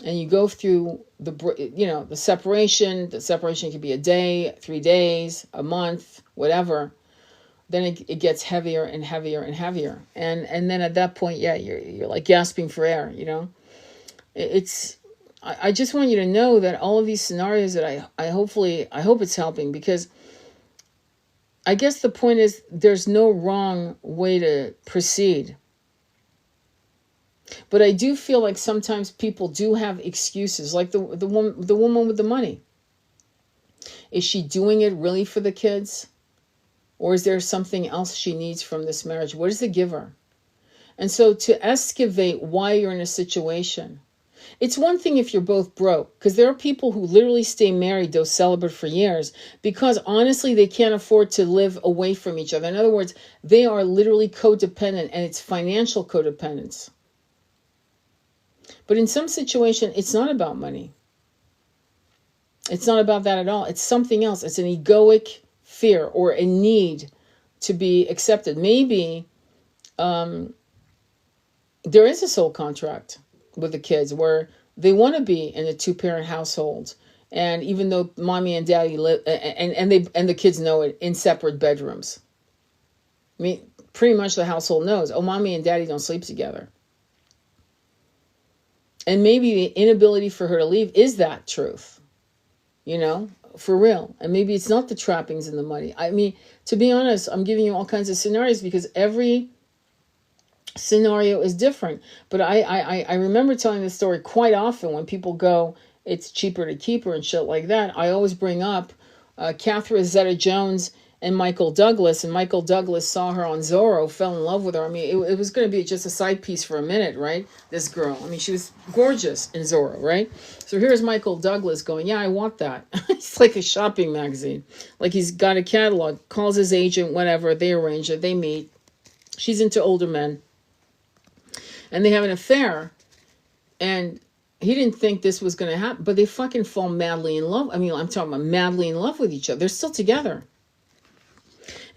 and you go through the separation could be a day, 3 days, a month, whatever. then it gets heavier and heavier and heavier. And then at that point, yeah, you're like gasping for air, you know? It's, I just want you to know that all of these scenarios that I hope it's helping, because I guess the point is there's no wrong way to proceed. But I do feel like sometimes people do have excuses, like the woman with the money. Is she doing it really for the kids? Or is there something else she needs from this marriage? What does it give her? And so to excavate why you're in a situation, it's one thing if you're both broke, because there are people who literally stay married, though celibate for years, because honestly, they can't afford to live away from each other. In other words, they are literally codependent, and it's financial codependence. But in some situation, it's not about money. It's not about that at all. It's something else. It's an egoic fear or a need to be accepted. Maybe there is a soul contract with the kids where they want to be in a two-parent household, and even though mommy and daddy live and the kids know it, in separate bedrooms. I mean, pretty much the household knows, oh, mommy and daddy don't sleep together. And maybe the inability for her to leave is that truth, you know, for real. And maybe it's not the trappings and the money. I mean, to be honest, I'm giving you all kinds of scenarios because every scenario is different. But I remember telling this story quite often when people go, it's cheaper to keep her and shit like that. I always bring up Catherine Zeta-Jones and Michael Douglas. And Michael Douglas saw her on Zorro, fell in love with her. I mean, it was going to be just a side piece for a minute, right? This girl. I mean, she was gorgeous in Zorro, right? So here's Michael Douglas going, yeah, I want that. It's like a shopping magazine. Like he's got a catalog, calls his agent, whatever. They arrange it. They meet. She's into older men. And they have an affair. And he didn't think this was going to happen. But they fucking fall madly in love. I mean, I'm talking about madly in love with each other. They're still together.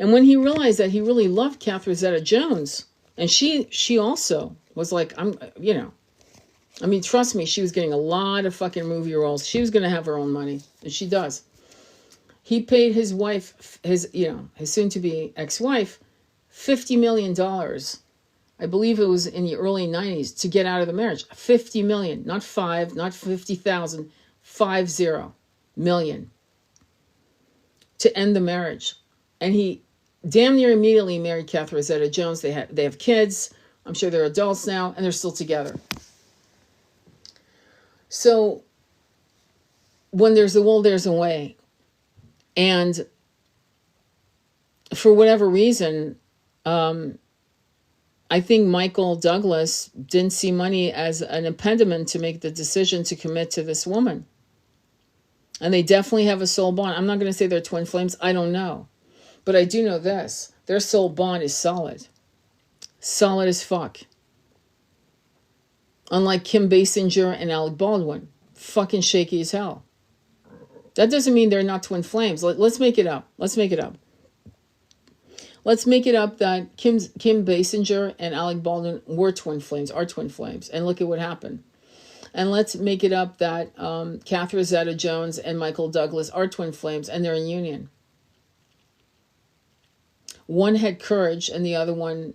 And when he realized that he really loved Catherine Zeta-Jones, and she also was like, I mean, trust me, she was getting a lot of fucking movie roles. She was going to have her own money, and she does. He paid his wife, his soon-to-be ex-wife, $50 million. I believe it was in the early 90s to get out of the marriage. 50 million, not 5, not 50,000, 50 million to end the marriage. And he damn near immediately married Catherine Zeta-Jones. They have kids. I'm sure they're adults now, and they're still together. So when there's a will, there's a way. And for whatever reason, I think Michael Douglas didn't see money as an impediment to make the decision to commit to this woman. And they definitely have a soul bond. I'm not going to say they're twin flames. I don't know. But I do know this. Their soul bond is solid. Solid as fuck. Unlike Kim Basinger and Alec Baldwin. Fucking shaky as hell. That doesn't mean they're not twin flames. Let's make it up. Let's make it up. Let's make it up that Kim Basinger and Alec Baldwin were twin flames, are twin flames. And look at what happened. And let's make it up that Catherine Zeta-Jones and Michael Douglas are twin flames and they're in union. One had courage and the other one,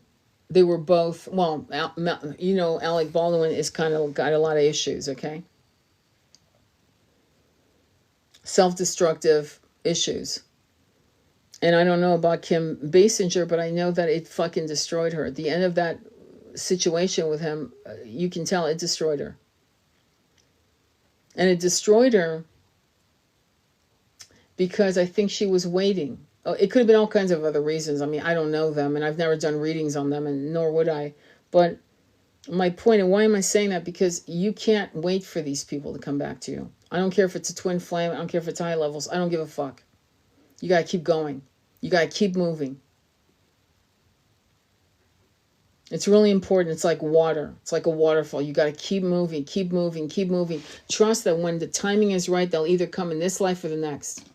they were both, well, Alec Baldwin is kind of got a lot of issues, okay? Self-destructive issues. And I don't know about Kim Basinger, but I know that it fucking destroyed her. At the end of that situation with him, you can tell it destroyed her. And it destroyed her because I think she was waiting. It could have been all kinds of other reasons. I mean, I don't know them, and I've never done readings on them, and nor would I. But my point, and why am I saying that? Because you can't wait for these people to come back to you. I don't care if it's a twin flame. I don't care if it's high levels. I don't give a fuck. You got to keep going. You got to keep moving. It's really important. It's like water. It's like a waterfall. You got to keep moving, keep moving, keep moving. Trust that when the timing is right, they'll either come in this life or the next.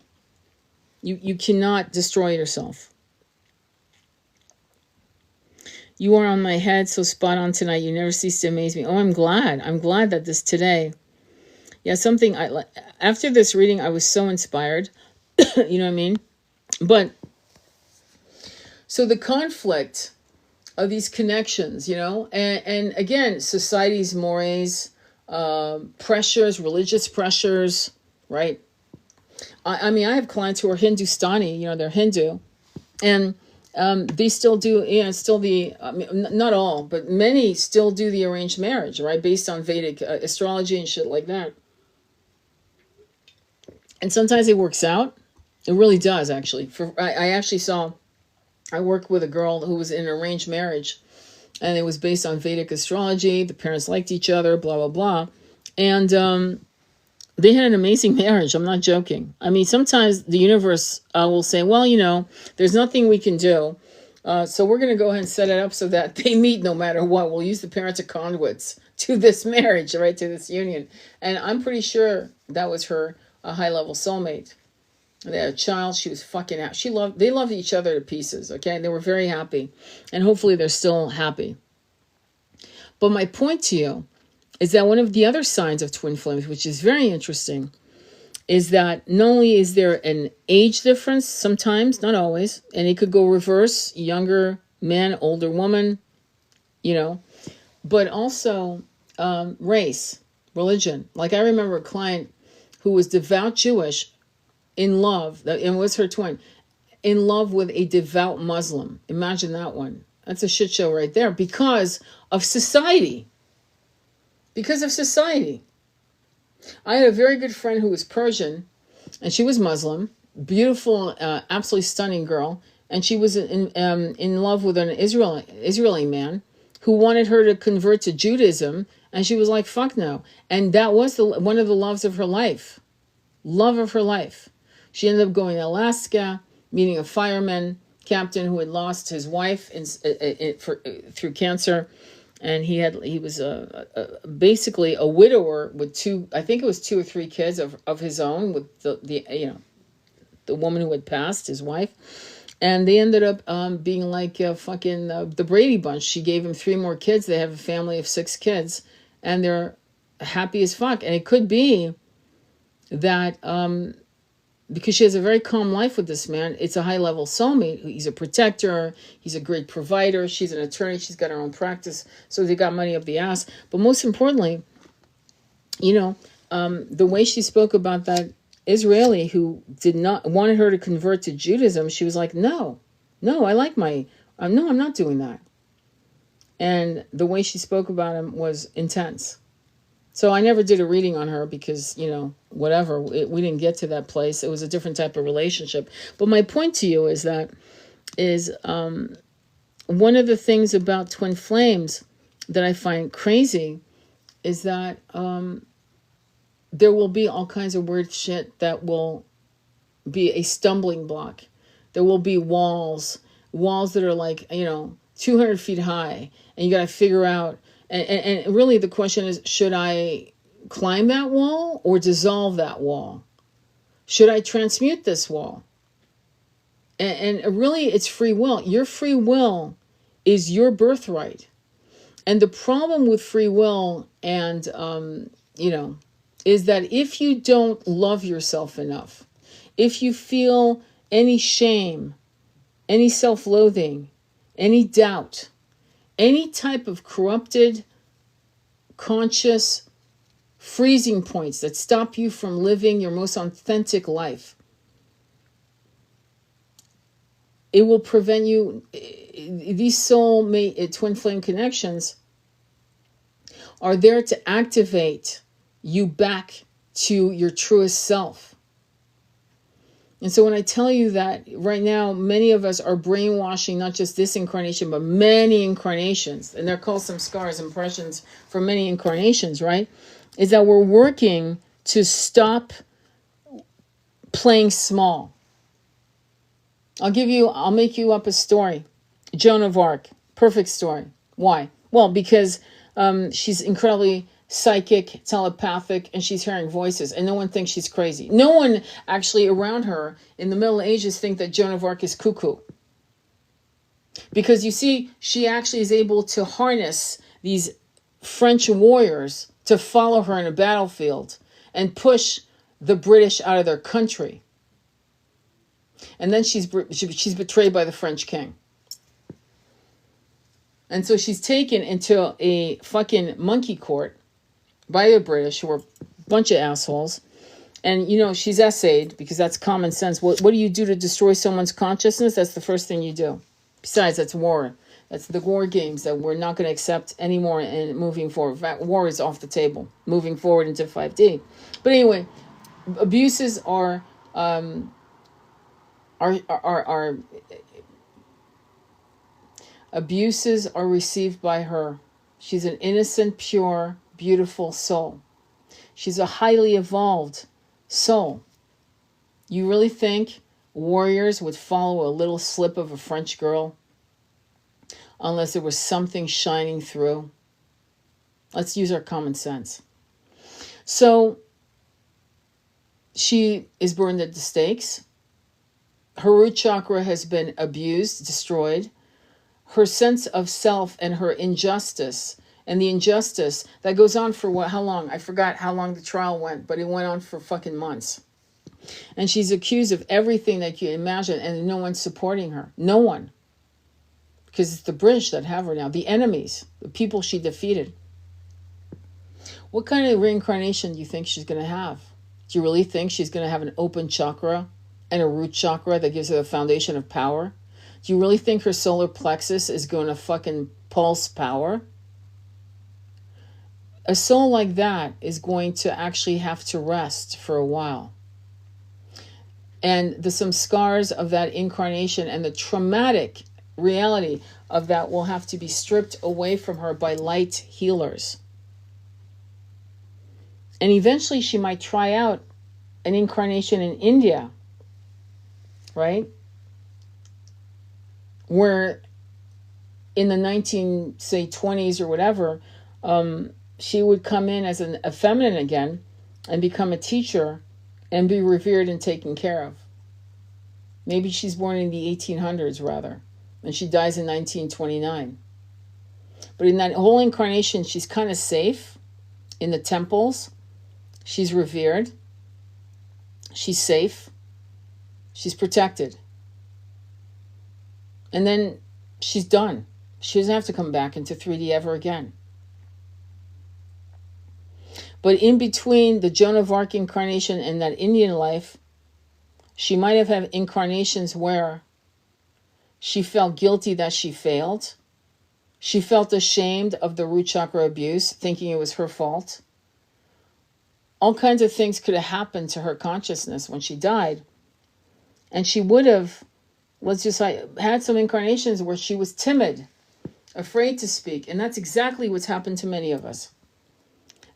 You cannot destroy yourself. You are on my head, so spot on tonight. You never cease to amaze me. Oh, I'm glad. I'm glad that this today. Yeah, something after this reading, I was so inspired. You know what I mean? But So the conflict of these connections, and again, society's mores, pressures, religious pressures, right? I mean, I have clients who are Hindustani, they're Hindu, and they still do, still I mean, not all, but many still do the arranged marriage, right? Based on Vedic astrology and shit like that. And sometimes it works out. It really does, actually. I worked with a girl who was in an arranged marriage, and it was based on Vedic astrology. The parents liked each other, blah, blah, blah. And they had an amazing marriage. I'm not joking. I mean, sometimes the universe will say, well, there's nothing we can do. So we're going to go ahead and set it up so that they meet no matter what. We'll use the parents as conduits to this marriage, right, to this union. And I'm pretty sure that was her high-level soulmate. They had a child. She was fucking out. They loved each other to pieces, okay? They were very happy. And hopefully they're still happy. But my point to you is that one of the other signs of twin flames, which is very interesting, is that not only is there an age difference, sometimes, not always, and it could go reverse, younger man, older woman, but also race, religion. Like I remember a client who was devout Jewish, in love, and was her twin, in love with a devout Muslim. Imagine that one. That's a shit show right there because of society. Because of society. I had a very good friend who was Persian, and she was Muslim, beautiful, absolutely stunning girl, and she was in love with an Israeli man who wanted her to convert to Judaism, and she was like, fuck no. And that was one of the loves of her life. Love of her life. She ended up going to Alaska, meeting a fireman captain who had lost his wife through cancer, and he was basically a widower with two or three kids of his own with the woman who had passed, his wife, and they ended up being like the Brady Bunch. She gave him 3 more kids. They have a family of 6 kids, and they're happy as fuck. And it could be that because she has a very calm life with this man, it's a high-level soulmate. He's a protector. He's a great provider. She's an attorney. She's got her own practice. So they got money up the ass. But most importantly, the way she spoke about that Israeli who wanted her to convert to Judaism, she was like, no, I like no, I'm not doing that. And the way she spoke about him was intense. So I never did a reading on her because, whatever, we didn't get to that place. It was a different type of relationship. But my point to you is one of the things about twin flames that I find crazy is that there will be all kinds of weird shit that will be a stumbling block. There will be walls that are like, 200 feet high, and you got to figure out. And really the question is, should I climb that wall or dissolve that wall? Should I transmute this wall? And really it's free will. Your free will is your birthright. And the problem with free will and, is that if you don't love yourself enough, if you feel any shame, any self-loathing, any doubt, any type of corrupted, conscious freezing points that stop you from living your most authentic life, it will prevent you. These soulmate twin flame connections are there to activate you back to your truest self. And so when I tell you that right now, many of us are brainwashing not just this incarnation, but many incarnations, and they're called some scars, impressions for many incarnations, right? Is that we're working to stop playing small. I'll make you up a story. Joan of Arc, perfect story. Why? Well, because she's incredibly psychic, telepathic, and she's hearing voices, and no one thinks she's crazy. No one actually around her in the Middle Ages think that Joan of Arc is cuckoo. Because you see, she actually is able to harness these French warriors to follow her in a battlefield and push the British out of their country. And then she's betrayed by the French king. And so she's taken into a fucking monkey court by the British, who were a bunch of assholes. And, she's essayed, because that's common sense. What do you do to destroy someone's consciousness? That's the first thing you do. Besides, that's war. That's the war games that we're not going to accept anymore and moving forward. In fact, war is off the table, moving forward into 5D. But anyway, abuses are abuses are received by her. She's an innocent, pure, beautiful soul. She's a highly evolved soul. You really think warriors would follow a little slip of a French girl unless there was something shining through? Let's use our common sense. So she is burned at the stakes. Her root chakra has been abused, destroyed. Her sense of self and her injustice, and the injustice that goes on for how long? I forgot how long the trial went, but it went on for fucking months. And she's accused of everything that you imagine, and no one's supporting her. No one. Because it's the British that have her now. The enemies, the people she defeated. What kind of reincarnation do you think she's going to have? Do you really think she's going to have an open chakra and a root chakra that gives her the foundation of power? Do you really think her solar plexus is going to fucking pulse power? A soul like that is going to actually have to rest for a while. And some scars of that incarnation and the traumatic reality of that will have to be stripped away from her by light healers. And eventually she might try out an incarnation in India, right? Where in the 20s or whatever, she would come in as a feminine again and become a teacher and be revered and taken care of. Maybe she's born in the 1800s rather, and she dies in 1929. But in that whole incarnation, she's kind of safe in the temples. She's revered. She's safe. She's protected. And then she's done. She doesn't have to come back into 3D ever again. But in between the Joan of Arc incarnation and that Indian life, she might have had incarnations where she felt guilty that she failed. She felt ashamed of the root chakra abuse, thinking it was her fault. All kinds of things could have happened to her consciousness when she died. And she would have, let's just say, had some incarnations where she was timid, afraid to speak. And that's exactly what's happened to many of us.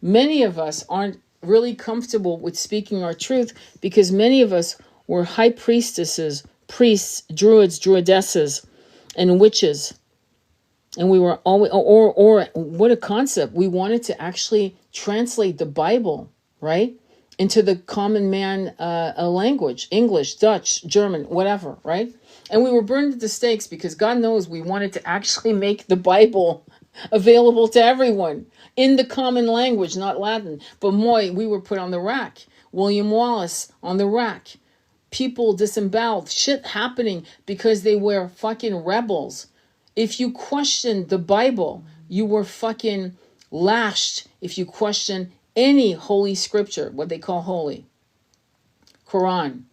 Many of us aren't really comfortable with speaking our truth because many of us were high priestesses, priests, druids, druidesses, and witches. And we were always, or what a concept. We wanted to actually translate the Bible, right, into the common man language, English, Dutch, German, whatever, right? And we were burned at the stakes because God knows we wanted to actually make the Bible available to everyone in the common language, not Latin. But we were put on the rack. William Wallace on the rack. People disemboweled, shit happening because they were fucking rebels. If you questioned the Bible, you were fucking lashed. If you questioned any holy scripture, what they call holy, Quran,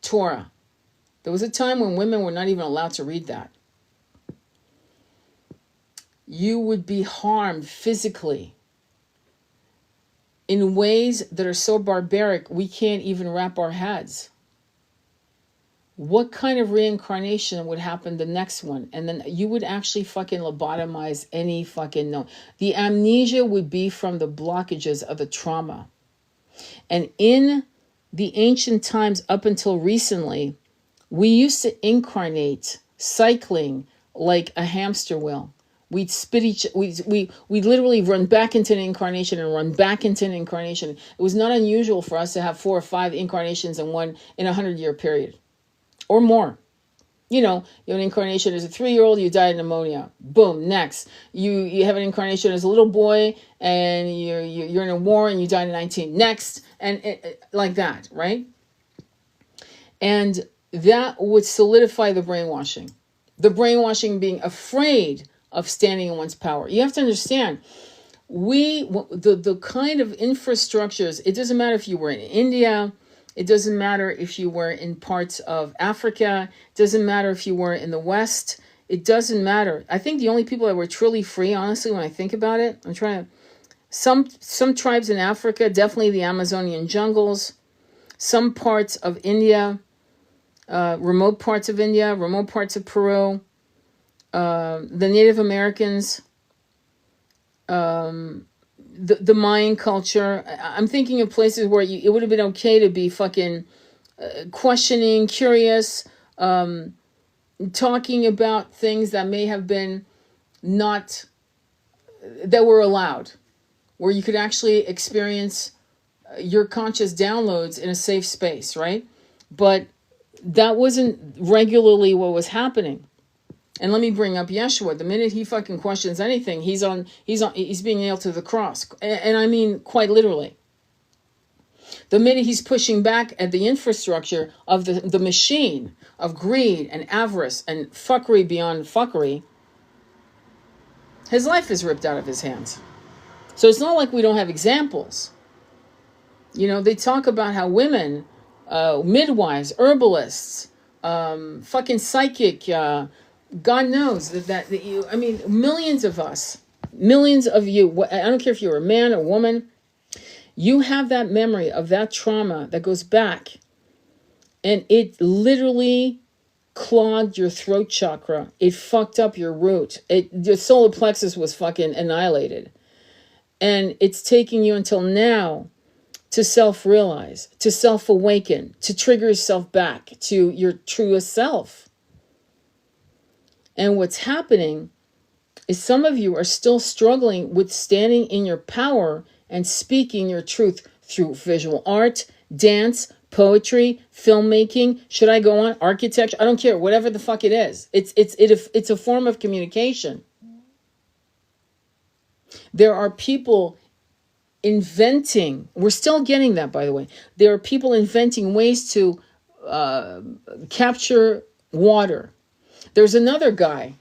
Torah. There was a time when women were not even allowed to read that. You would be harmed physically in ways that are so barbaric we can't even wrap our heads. What kind of reincarnation would happen the next one? And then you would actually fucking lobotomize any fucking no. The amnesia would be from the blockages of the trauma. And in the ancient times up until recently, we used to incarnate cycling like a hamster wheel. We'd we literally run back into an incarnation and run back into an incarnation. It was not unusual for us to have 4 or 5 incarnations in a 100-year period or more. You have an incarnation as a 3-year-old, you died of pneumonia. Boom, next. You have an incarnation as a little boy and you're in a war and you died at 19. Next, and like that, right? And that would solidify the brainwashing. The brainwashing being afraid of standing in one's power. You have to understand, the kind of infrastructures, it doesn't matter if you were in India, it doesn't matter if you were in parts of Africa, it doesn't matter if you were in the West, it doesn't matter. I think the only people that were truly free, honestly, when I think about it, I'm trying to, some tribes in Africa, definitely the Amazonian jungles, some parts of India, remote parts of India, remote parts of Peru, the Native Americans, the Mayan culture. I'm thinking of places where it would have been okay to be fucking questioning, curious, talking about things that may have been not, that were allowed, where you could actually experience your conscious downloads in a safe space, right? But that wasn't regularly what was happening. And let me bring up Yeshua. The minute he fucking questions anything, he's being nailed to the cross. And I mean quite literally. The minute he's pushing back at the infrastructure of the machine of greed and avarice and fuckery beyond fuckery, his life is ripped out of his hands. So it's not like we don't have examples. You know, they talk about how women, midwives, herbalists, fucking psychic, God knows that you, I mean, millions of us, millions of you, I don't care if you're a man or woman, you have that memory of that trauma that goes back, and it literally clogged your throat chakra. It fucked up your root. Your solar plexus was fucking annihilated. And it's taking you until now to self-realize, to self-awaken, to trigger yourself back to your truest self. And what's happening is some of you are still struggling with standing in your power and speaking your truth through visual art, dance, poetry, filmmaking. Should I go on? Architecture? I don't care. Whatever the fuck it is. It's a form of communication. There are people inventing, we're still getting that, by the way. There are people inventing ways to capture water. There's another guy,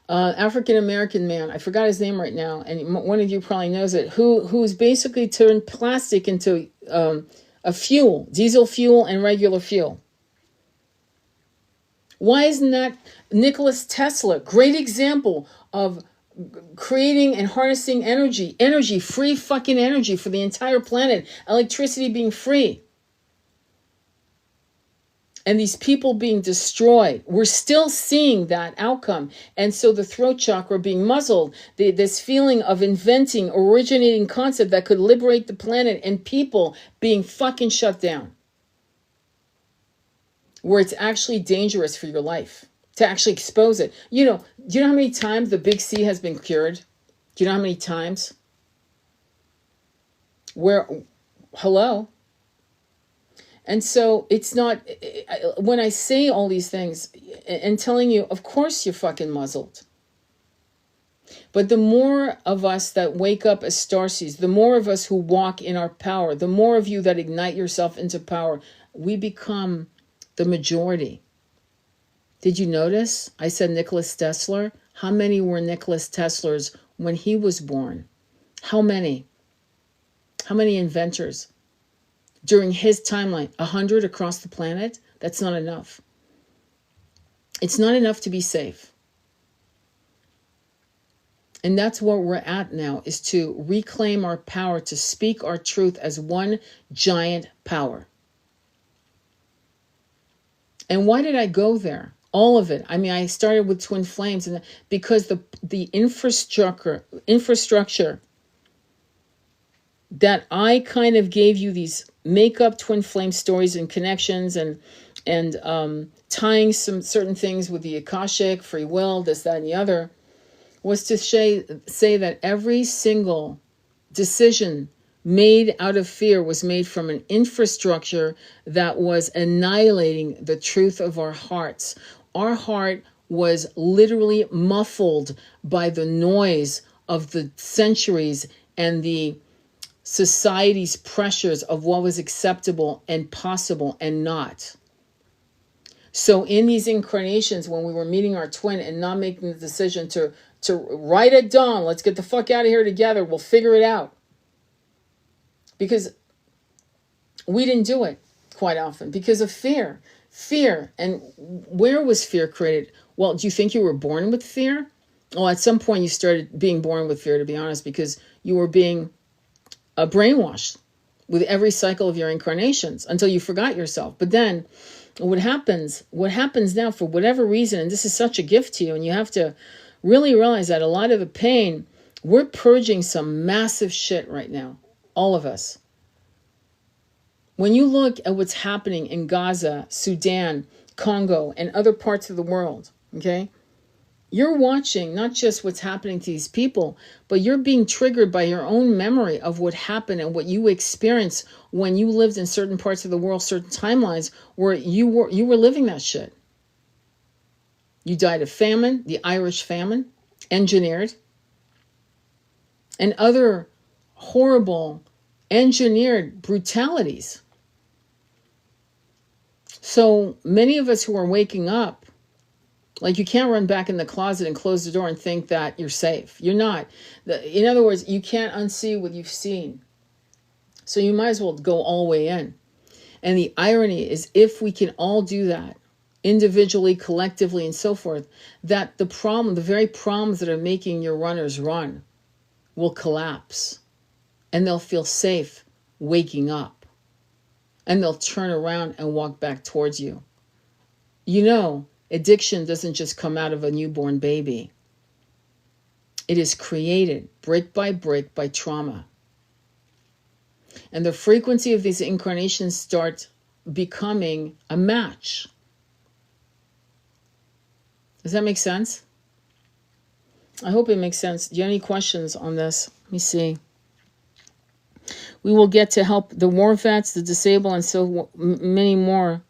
African-American man, I forgot his name right now, and one of you probably knows it, who's basically turned plastic into a fuel, diesel fuel and regular fuel. Why isn't that Nikola Tesla? Great example of creating and harnessing energy, free fucking energy for the entire planet, electricity being free. And these people being destroyed. We're still seeing that outcome. And so the throat chakra being muzzled, this feeling of inventing, originating concept that could liberate the planet, and people being fucking shut down. Where it's actually dangerous for your life to actually expose it. Do you know how many times the big C has been cured? Do you know how many times? Hello? And so it's not, when I say all these things and telling you, of course you're fucking muzzled. But the more of us that wake up as starseeds, the more of us who walk in our power, the more of you that ignite yourself into power, we become the majority. Did you notice? I said Nikola Tesla. How many were Nikola Teslas when he was born? How many? How many inventors? During his timeline, 100 across the planet? That's not enough. It's not enough to be safe. And that's where we're at now, is to reclaim our power, to speak our truth as one giant power. And why did I go there? All of it. I mean, I started with Twinflames, and because the infrastructure that I kind of gave you, these make-up twin flame stories and connections, and tying some certain things with the Akashic, free will, this, that, and the other, was to say that every single decision made out of fear was made from an infrastructure that was annihilating the truth of our hearts. Our heart was literally muffled by the noise of the centuries and the society's pressures of what was acceptable and possible and not. So in these incarnations, when we were meeting our twin and not making the decision to right at dawn, let's get the fuck out of here together, we'll figure it out. Because we didn't do it quite often because of fear. Fear. And where was fear created? Well, do you think you were born with fear? Well, at some point you started being born with fear, to be honest, because you were being brainwashed with every cycle of your incarnations until you forgot yourself. But then what happens now, for whatever reason, and this is such a gift to you, and you have to really realize that a lot of the pain, we're purging some massive shit right now, all of us. When you look at what's happening in Gaza, Sudan, Congo, and other parts of the world, okay, you're watching not just what's happening to these people, but you're being triggered by your own memory of what happened and what you experienced when you lived in certain parts of the world, certain timelines where you were living that shit. You died of famine, the Irish famine, engineered, and other horrible engineered brutalities. So many of us who are waking up, like, you can't run back in the closet and close the door and think that you're safe. You're not. In other words, you can't unsee what you've seen. So you might as well go all the way in. And the irony is, if we can all do that, individually, collectively, and so forth, that the very problems that are making your runners run will collapse. And they'll feel safe waking up. And they'll turn around and walk back towards you. You know, addiction doesn't just come out of a newborn baby. It is created brick by trauma. And the frequency of these incarnations start becoming a match. Does that make sense? I hope it makes sense. Do you have any questions on this? Let me see. We will get to help the war vets, the disabled, and so many more.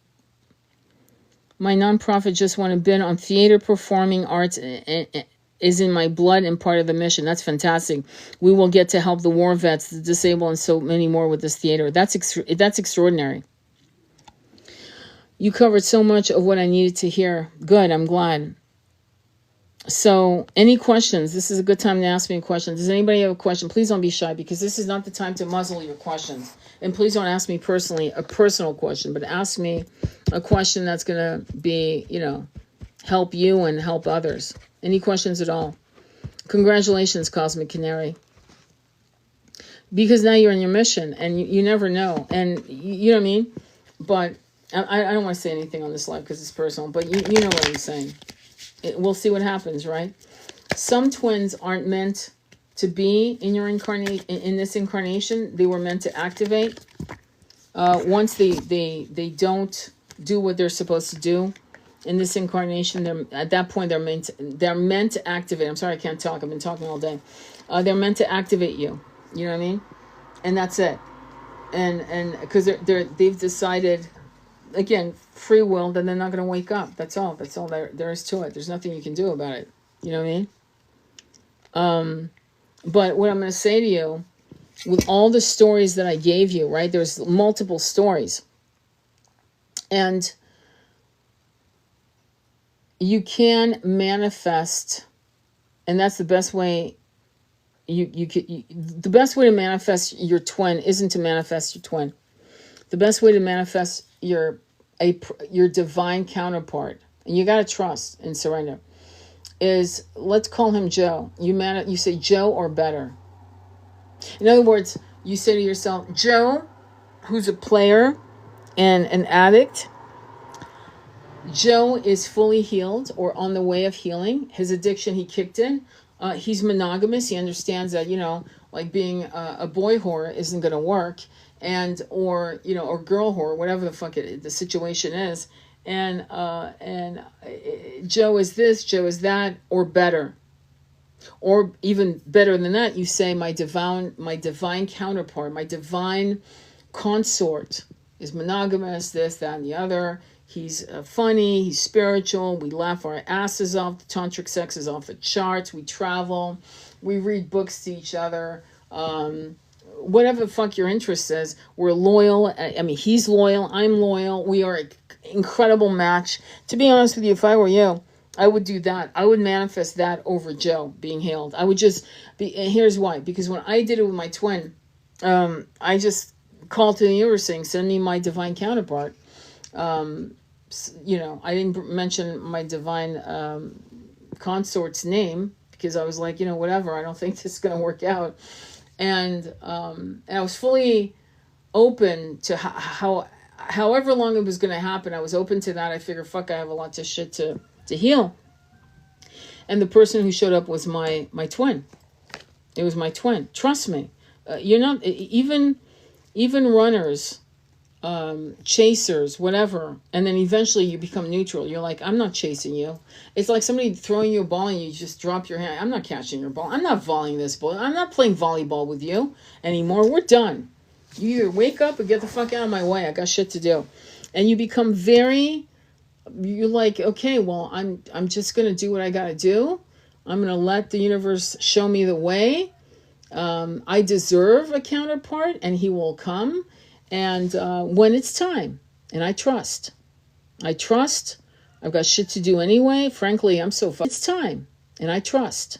My nonprofit just won a bid on theater performing arts and is in my blood and part of the mission. That's fantastic. We will get to help the war vets, the disabled, and so many more with this theater. That's extraordinary. You covered so much of what I needed to hear. Good, I'm glad. So, any questions? This is a good time to ask me a question. Does anybody have a question? Please don't be shy, because this is not the time to muzzle your questions. And please don't ask me personally a personal question, but ask me a question that's going to be, help you and help others. Any questions at all? Congratulations, Cosmic Canary. Because now you're on your mission, and you never know. And you know what I mean? But I don't want to say anything on this live because it's personal, but you know what I'm saying. We'll see what happens, right? Some twins aren't meant to be in this incarnation. They were meant to activate. Once they don't do what they're supposed to do in this incarnation, at that point they're meant to activate. I'm sorry, I can't talk. I've been talking all day. They're meant to activate you. You know what I mean? And that's it. And because they've decided, again, free will, then they're not going to wake up. That's all there is to it. There's nothing you can do about it. You know what I mean? But what I'm going to say to you, with all the stories that I gave you, right? There's multiple stories. And you can manifest, and that's the best way the best way to manifest your twin isn't to manifest your twin. The best way to manifest your divine counterpart, and you got to trust and surrender, is, let's call him Joe. You say Joe or better. In other words, you say to yourself, Joe, who's a player and an addict. Joe is fully healed or on the way of healing. His addiction, he kicked in. He's monogamous. He understands that, like being a boy whore isn't going to work. Or girl whore, whatever the fuck the situation is. And Joe is this, Joe is that, or better. Or even better than that, you say my divine counterpart, my divine consort is monogamous, this, that, and the other. He's funny, he's spiritual, we laugh our asses off, the tantric sex is off the charts, we travel, we read books to each other, whatever the fuck your interest is, we're loyal. I mean, he's loyal, I'm loyal, we are incredible match. To be honest with you, if I were you, I would do that. I would manifest that over Joe being healed. I would just be, and here's why. Because when I did it with my twin, I just called to the universe saying, send me my divine counterpart. I didn't mention my divine consort's name because I was like, whatever, I don't think this is going to work out. And I was fully open to however long it was going to happen. I was open to that. I figured, fuck, I have a lot of shit to heal. And the person who showed up was my twin. It was my twin. Trust me. You're not, even runners, chasers, whatever, and then eventually you become neutral. You're like, I'm not chasing you. It's like somebody throwing you a ball and you just drop your hand. I'm not catching your ball. I'm not volleying this ball. I'm not playing volleyball with you anymore. We're done. You either wake up or get the fuck out of my way. I got shit to do. And you become you're like, okay, well, I'm just going to do what I got to do. I'm going to let the universe show me the way. I deserve a counterpart and he will come. And when it's time, and I trust. I've got shit to do anyway. Frankly, I'm so it's time, and I trust.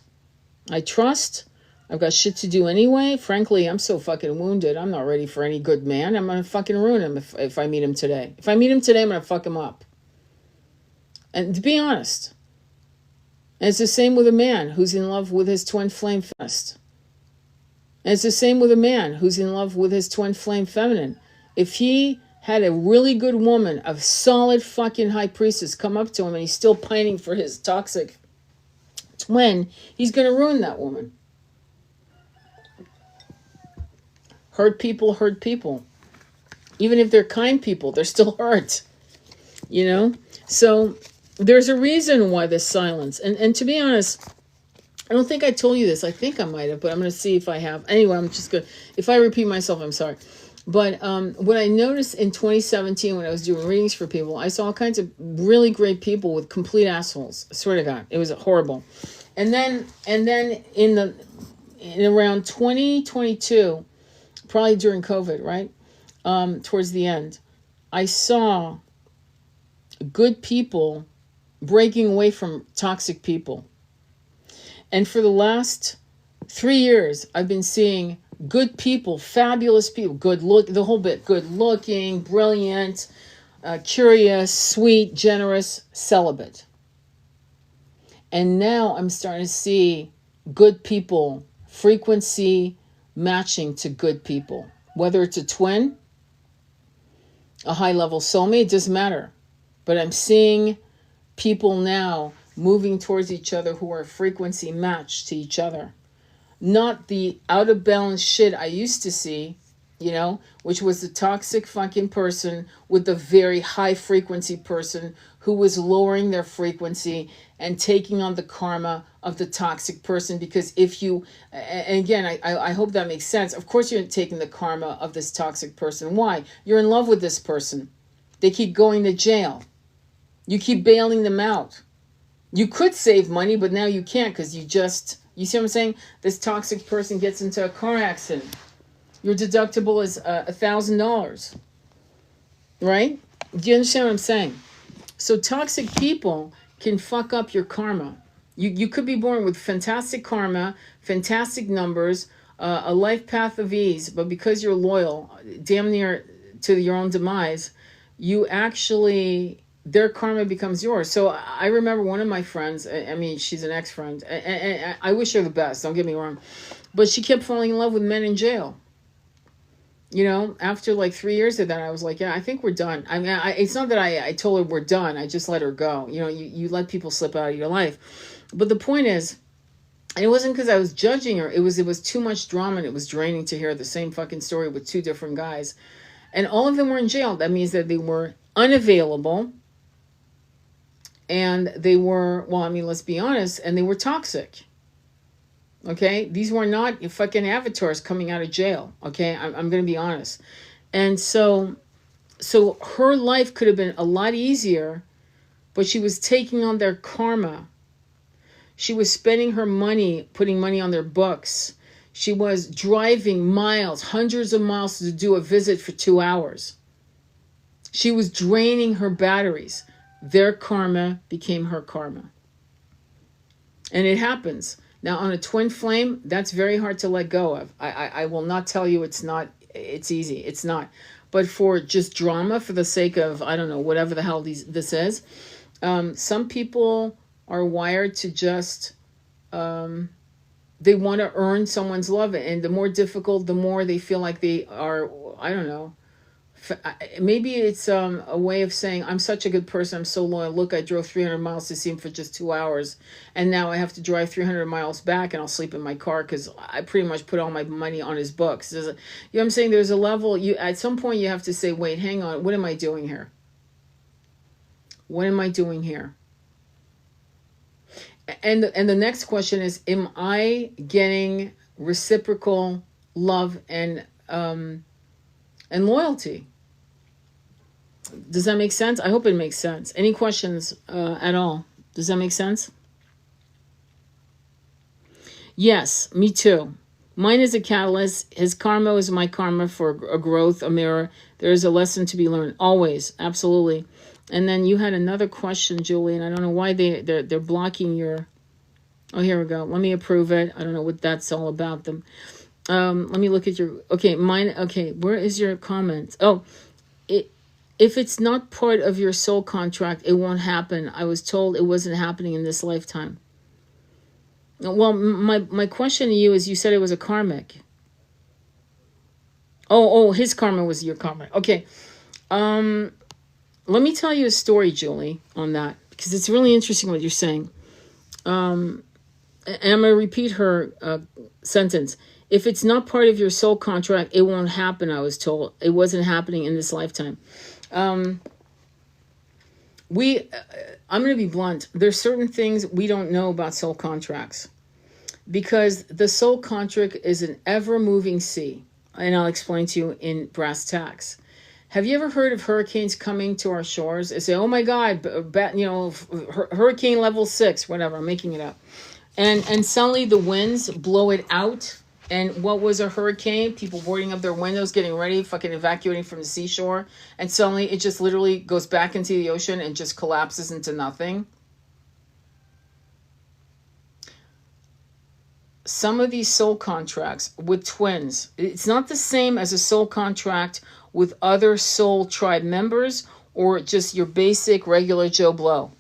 I've got shit to do anyway. Frankly, I'm so fucking wounded. I'm not ready for any good man. I'm going to fucking ruin him if I meet him today. If I meet him today, I'm going to fuck him up. And to be honest, and it's the same with a man who's in love with his twin flame fest. And it's the same with a man who's in love with his twin flame feminine. If he had a really good woman, a solid fucking high priestess come up to him and he's still pining for his toxic twin, he's going to ruin that woman. Hurt people. Even if they're kind people, they're still hurt. So there's a reason why this silence. And to be honest, I don't think I told you this. I think I might have, but I'm going to see if I have. Anyway, I'm just going to, if I repeat myself, I'm sorry. But what I noticed in 2017 when I was doing readings for people, I saw all kinds of really great people with complete assholes. I swear to God, it was horrible. And then in around 2022, probably during COVID, right? Towards the end, I saw good people breaking away from toxic people. And for the last 3 years, I've been seeing good people, fabulous people, the whole bit, good looking, brilliant, curious, sweet, generous, celibate. And now I'm starting to see good people, frequency matching to good people. Whether it's a twin, a high-level soulmate, it doesn't matter. But I'm seeing people now moving towards each other who are frequency matched to each other. Not the out of balance shit I used to see, which was the toxic fucking person with the very high frequency person who was lowering their frequency and taking on the karma of the toxic person. Because if you, and again, I hope that makes sense. Of course you're taking the karma of this toxic person. Why? You're in love with this person. They keep going to jail. You keep bailing them out. You could save money, but now you can't because you see what I'm saying? This toxic person gets into a car accident. Your deductible is $1,000. Right? Do you understand what I'm saying? So toxic people can fuck up your karma. You could be born with fantastic karma, fantastic numbers, a life path of ease, but because you're loyal, damn near to your own demise, you actually, their karma becomes yours. So I remember one of my friends, I mean, she's an ex-friend, and I wish her the best, don't get me wrong, but she kept falling in love with men in jail. After like 3 years of that, I was like, yeah, I think we're done. I mean, it's not that I told her we're done. I just let her go. You let people slip out of your life. But the point is, and it wasn't because I was judging her. It was too much drama, and it was draining to hear the same fucking story with two different guys. And all of them were in jail. That means that they were unavailable. And they were, well, I mean, let's be honest, and they were toxic. Okay? These were not fucking avatars coming out of jail. Okay? I'm going to be honest. And so her life could have been a lot easier, but she was taking on their karma. She was spending her money, putting money on their books. She was driving miles, hundreds of miles to do a visit for 2 hours. She was draining her batteries. Their karma became her karma. And it happens. Now, on a twin flame, that's very hard to let go of. I will not tell you it's easy. It's not. But for just drama, for the sake of, I don't know, whatever the hell this is, some people are wired to just, they want to earn someone's love. And the more difficult, the more they feel like they are, I don't know, maybe it's a way of saying, I'm such a good person, I'm so loyal. Look, I drove 300 miles to see him for just 2 hours, and now I have to drive 300 miles back, and I'll sleep in my car because I pretty much put all my money on his books. You know what I'm saying? There's a level, at some point you have to say, wait, hang on, what am I doing here? What am I doing here? And the next question is, am I getting reciprocal love and loyalty? Does that make sense? I hope it makes sense. Any questions at all? Does that make sense? Yes, me too. Mine is a catalyst. His karma is my karma for a growth, a mirror. There is a lesson to be learned. Always. Absolutely. And then you had another question, Julie, and I don't know why they're blocking your... Oh, here we go. Let me approve it. I don't know what that's all about them. Let me look at your... Okay, mine... Okay, where is your comment? Oh, if it's not part of your soul contract, it won't happen. I was told it wasn't happening in this lifetime. Well, my question to you is, you said it was a karmic. Oh, his karma was your karma. Okay. Let me tell you a story, Julie, on that, because it's really interesting what you're saying. And I'm going to repeat her sentence. If it's not part of your soul contract, it won't happen, I was told. It wasn't happening in this lifetime. I'm going to be blunt. There's certain things we don't know about soul contracts, because the soul contract is an ever-moving sea, and I'll explain to you in brass tacks. Have you ever heard of hurricanes coming to our shores and say, "Oh my God, hurricane level 6, whatever"? I'm making it up, and suddenly the winds blow it out. And what was a hurricane? People boarding up their windows, getting ready, fucking evacuating from the seashore. And suddenly it just literally goes back into the ocean and just collapses into nothing. Some of these soul contracts with twins, it's not the same as a soul contract with other soul tribe members or just your basic regular Joe Blow.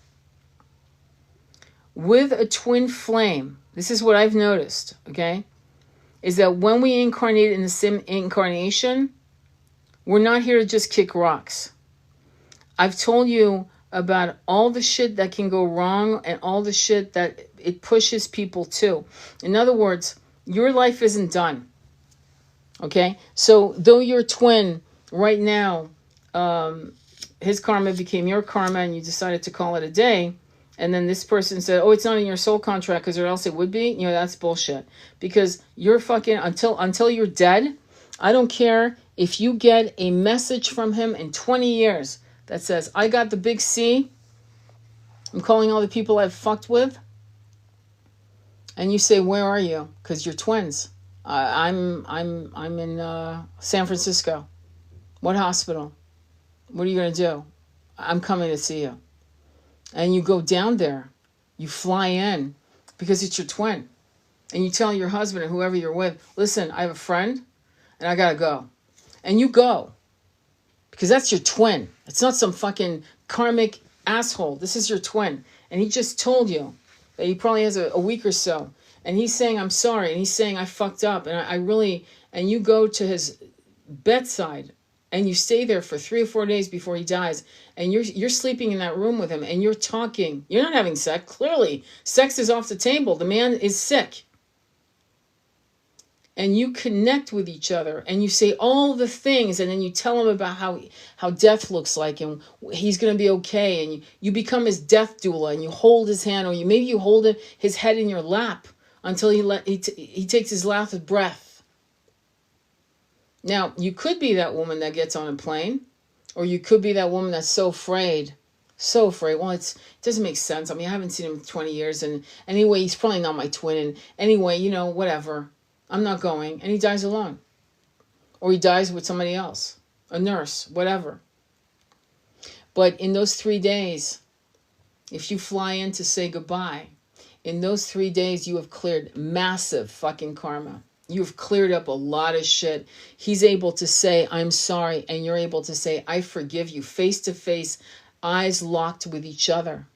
With a twin flame, this is what I've noticed, okay? Is that when we incarnate in the same incarnation, we're not here to just kick rocks. I've told you about all the shit that can go wrong and all the shit that it pushes people to. In other words, your life isn't done. Okay? So though you're twin right now, his karma became your karma and you decided to call it a day, and then this person said, oh, it's not in your soul contract because or else it would be. You know, that's bullshit. Because you're fucking, until you're dead, I don't care if you get a message from him in 20 years that says, I got the big C. I'm calling all the people I've fucked with. And you say, where are you? Because you're twins. I'm in San Francisco. What hospital? What are you going to do? I'm coming to see you. And you go down there, you fly in because it's your twin. And you tell your husband or whoever you're with, listen, I have a friend and I gotta go. And you go. Because that's your twin. It's not some fucking karmic asshole. This is your twin. And he just told you that he probably has a week or so. And he's saying, I'm sorry. And he's saying, I fucked up. And I really, and you go to his bedside and you stay there for 3 or 4 days before he dies, and you're sleeping in that room with him, and you're talking. You're not having sex. Clearly, sex is off the table. The man is sick. And you connect with each other, and you say all the things, and then you tell him about how death looks like, and he's going to be okay, and you become his death doula, and you hold his hand, or maybe you hold his head in your lap until he takes his last breath. Now, you could be that woman that gets on a plane, or you could be that woman that's so afraid. So afraid. Well, it doesn't make sense. I mean, I haven't seen him in 20 years, and anyway, he's probably not my twin, and anyway, whatever. I'm not going. And he dies alone. Or he dies with somebody else, a nurse, whatever. But in those 3 days, if you fly in to say goodbye, in those 3 days, you have cleared massive fucking karma. You've cleared up a lot of shit. He's able to say, I'm sorry. And you're able to say, I forgive you. Face to face, eyes locked with each other.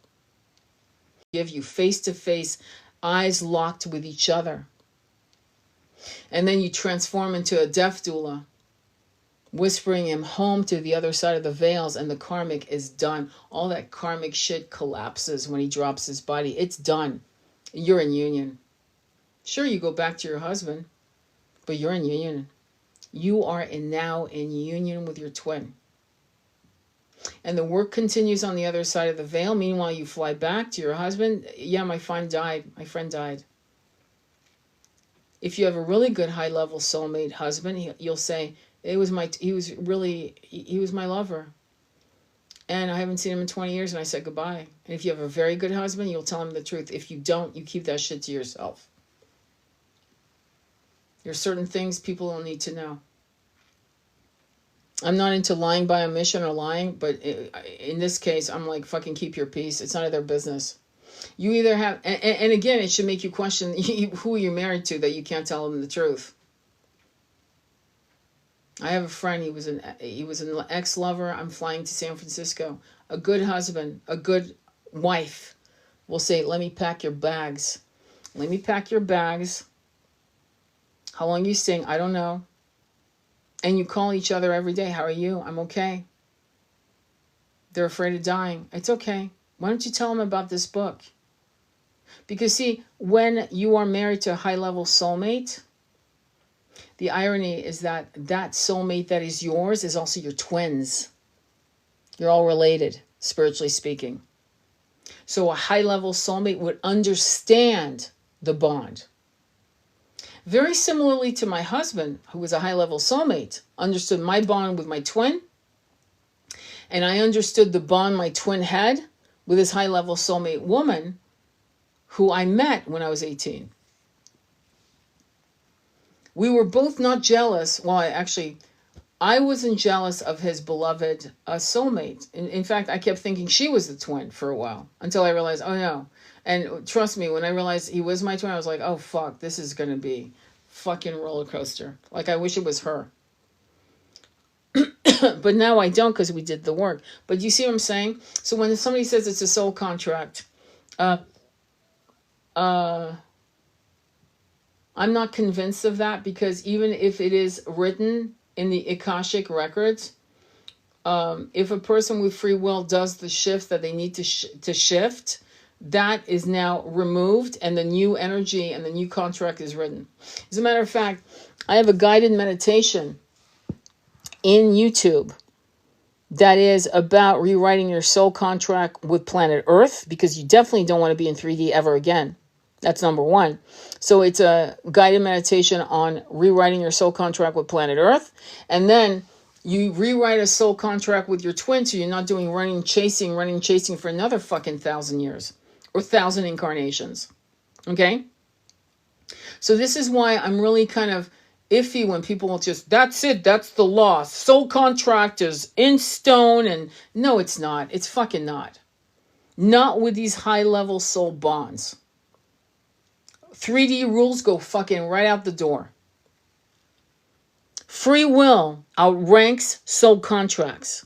Give you face to face, eyes locked with each other. And then you transform into a death doula, whispering him home to the other side of the veils, and the karmic is done. All that karmic shit collapses when he drops his body. It's done. You're in union. Sure, you go back to your husband, but you're in union. You are now in union with your twin. And the work continues on the other side of the veil. Meanwhile, you fly back to your husband. Yeah, my friend died. If you have a really good high-level soulmate husband, you'll say, he was my lover. And I haven't seen him in 20 years, and I said goodbye. And if you have a very good husband, you'll tell him the truth. If you don't, you keep that shit to yourself. There's certain things people don't need to know. I'm not into lying by omission or lying, but in this case, I'm like, fucking keep your peace. It's none of their business. You either have, and again, it should make you question who you're married to, that you can't tell them the truth. I have a friend, he was an ex-lover. I'm flying to San Francisco. A good husband, a good wife will say, let me pack your bags. Let me pack your bags. How long are you staying? I don't know. And you call each other every day. How are you? I'm okay. They're afraid of dying. It's okay. Why don't you tell them about this book? Because see, when you are married to a high-level soulmate, the irony is that that soulmate that is yours is also your twins. You're all related, spiritually speaking. So a high-level soulmate would understand the bond. Very similarly to my husband, who was a high-level soulmate, understood my bond with my twin, and I understood the bond my twin had with his high-level soulmate woman, who I met when I was 18. We were both not jealous. Well, I wasn't jealous of his beloved soulmate. In fact, I kept thinking she was the twin for a while, until I realized, oh no. And trust me, when I realized he was my twin, I was like, oh fuck, this is going to be fucking roller coaster. Like, I wish it was her. But now I don't, because we did the work. But you see what I'm saying? So when somebody says it's a soul contract, I'm not convinced of that, because even if it is written in the Akashic records, if a person with free will does the shift that they need to shift, that is now removed, and the new energy and the new contract is written. As a matter of fact, I have a guided meditation in YouTube that is about rewriting your soul contract with planet Earth, because you definitely don't want to be in 3D ever again. That's number one. So it's a guided meditation on rewriting your soul contract with planet Earth. And then you rewrite a soul contract with your twin, so you're not doing running, chasing for another fucking 1,000 years or 1,000 incarnations. Okay? So this is why I'm really kind of iffy when people will just, that's it, that's the law. Soul contract is in stone. And no, it's not. It's fucking not. Not with these high-level soul bonds. 3D rules go fucking right out the door. Free will outranks soul contracts.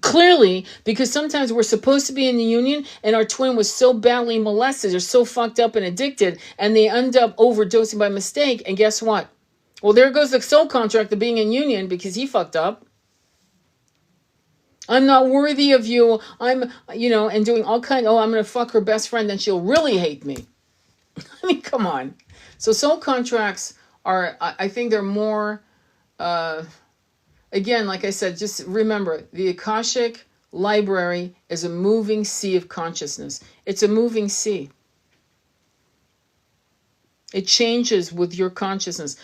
Clearly, because sometimes we're supposed to be in the union and our twin was so badly molested or so fucked up and addicted, and they end up overdosing by mistake. And guess what? Well, there goes the soul contract of being in union, because he fucked up. I'm not worthy of you. I'm, and doing all kind. Oh, I'm going to fuck her best friend, then she'll really hate me. I mean, come on. So soul contracts are, I think they're more, again, like I said, just remember, the Akashic library is a moving sea of consciousness. It's a moving sea. It changes with your consciousness.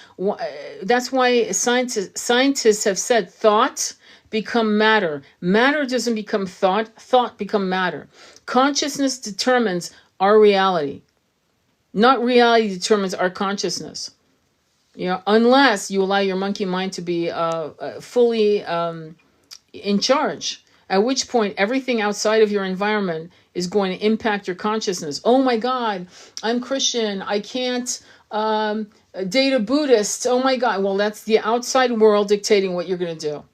That's why scientists have said thoughts become matter. Matter doesn't become thought. Thought become matter. Consciousness determines our reality. Not reality determines our consciousness. Unless you allow your monkey mind to be fully in charge. At which point, everything outside of your environment is going to impact your consciousness. Oh my God, I'm Christian. I can't date a Buddhist. Oh my God. Well, that's the outside world dictating what you're going to do.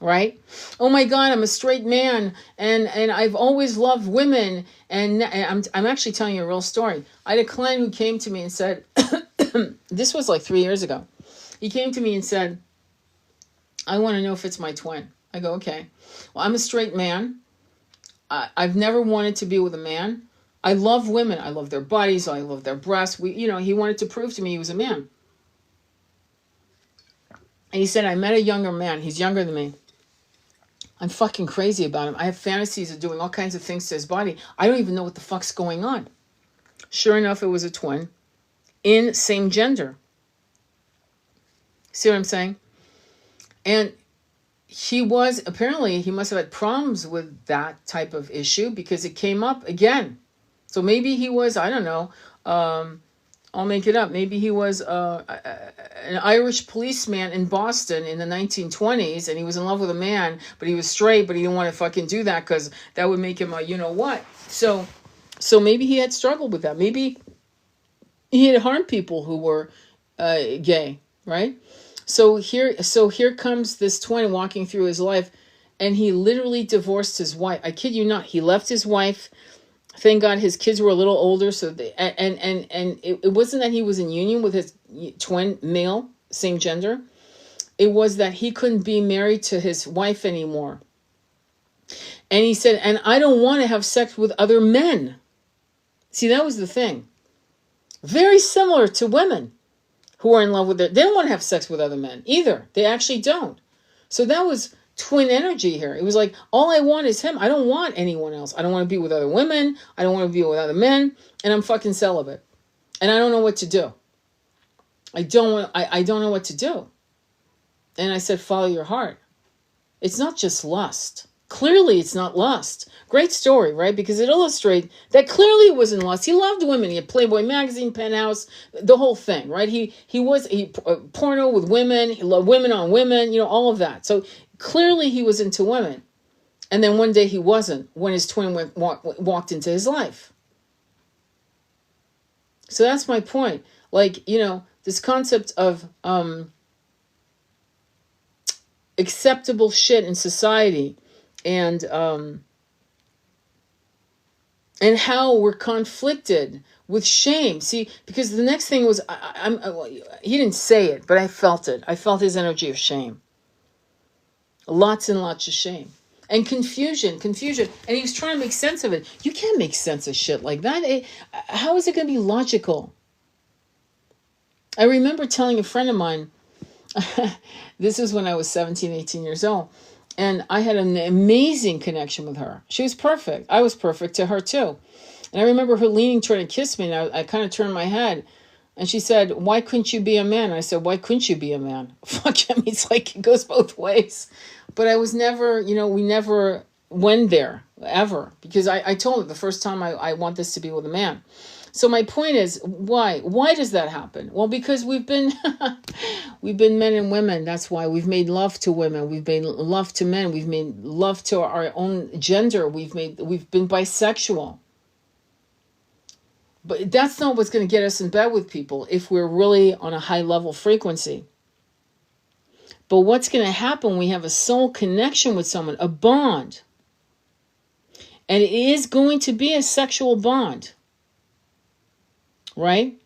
Right? Oh my God, I'm a straight man, and I've always loved women. And I'm actually telling you a real story. I had a client who came to me and said, this was like 3 years ago. He came to me and said, I want to know if it's my twin. I go, okay. Well, I'm a straight man. I've never wanted to be with a man. I love women. I love their bodies. I love their breasts. He wanted to prove to me he was a man. And he said, I met a younger man. He's younger than me. I'm fucking crazy about him. I have fantasies of doing all kinds of things to his body. I don't even know what the fuck's going on. Sure enough, it was a twin in same gender. See what I'm saying? And he must have had problems with that type of issue because it came up again. So maybe he was, I don't know, I'll make it up. Maybe he was an Irish policeman in Boston in the 1920s, and he was in love with a man, but he was straight, but he didn't want to fucking do that because that would make him a you-know-what. So maybe he had struggled with that. Maybe he had harmed people who were gay, right? So here comes this twin walking through his life, and he literally divorced his wife. I kid you not. He left his wife. Thank God his kids were a little older, so it wasn't that he was in union with his twin male, same gender. It was that he couldn't be married to his wife anymore. And he said, and I don't want to have sex with other men. See, that was the thing. Very similar to women who are in love with they don't want to have sex with other men either. They actually don't. So that was twin energy here. It was like, all I want is him. I don't want anyone else. I don't want to be with other women. I don't want to be with other men. And I'm fucking celibate. And I don't know what to do. I don't know what to do. And I said, follow your heart. It's not just lust. Clearly it's not lust. Great story, right? Because it illustrates that clearly it wasn't lust. He loved women. He had Playboy magazine, Penthouse, the whole thing, right? He porno with women. He loved women on women, all of that. So clearly he was into women. And then one day he wasn't when his twin walked into his life. So that's my point. Like, this concept of acceptable shit in society and how we're conflicted with shame. See, because the next thing was, he didn't say it, but I felt it. I felt his energy of shame. Lots and lots of shame. And confusion. And he was trying to make sense of it. You can't make sense of shit like that. How is it going to be logical? I remember telling a friend of mine, this is when I was 17, 18 years old, and I had an amazing connection with her. She was perfect. I was perfect to her too. And I remember her leaning toward to kiss me, and I kind of turned my head. And she said, why couldn't you be a man? And I said, why couldn't you be a man? Fuck, I mean, it's like it goes both ways. But I was never, we never went there, ever. Because I told her the first time I want this to be with a man. So my point is, why? Why does that happen? Well, because we've been men and women. That's why we've made love to women. We've made love to men. We've made love to our own gender. We've been bisexual. But that's not what's going to get us in bed with people if we're really on a high level frequency. But what's going to happen when we have a soul connection with someone, a bond, and it is going to be a sexual bond. Right?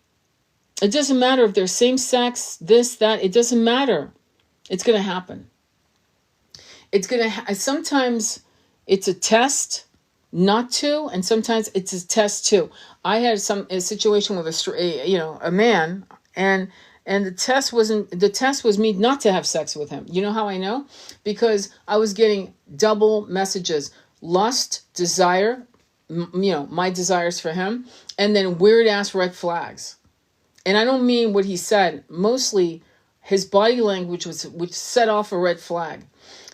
It doesn't matter if they're same sex, this, that. It doesn't matter. It's going to happen. It's going to. Sometimes it's a test not to, and sometimes it's a test to. I had a situation with a man, and the test was me not to have sex with him. You know how I know? Because I was getting double messages: lust, desire. My desires for him, and then weird ass red flags. And I don't mean what he said. Mostly his body language which set off a red flag.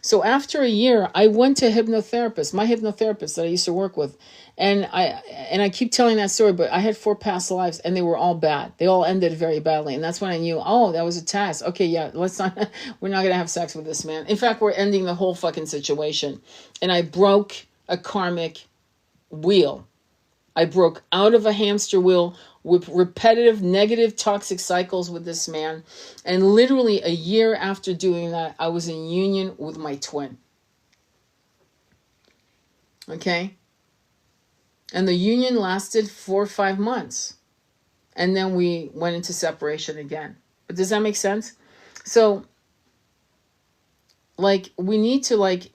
So after a year, I went to hypnotherapist, my hypnotherapist that I used to work with. And I keep telling that story, but I had 4 past lives and they were all bad. They all ended very badly. And that's when I knew, oh, that was a test. Okay, yeah, let's not, we're not going to have sex with this man. In fact, we're ending the whole fucking situation. And I broke a karmic wheel. I broke out of a hamster wheel with repetitive negative toxic cycles with this man. And literally a year after doing that, I was in union with my twin. Okay? And the union lasted 4 or 5 months. And then we went into separation again. But does that make sense? So, like, we need to, like,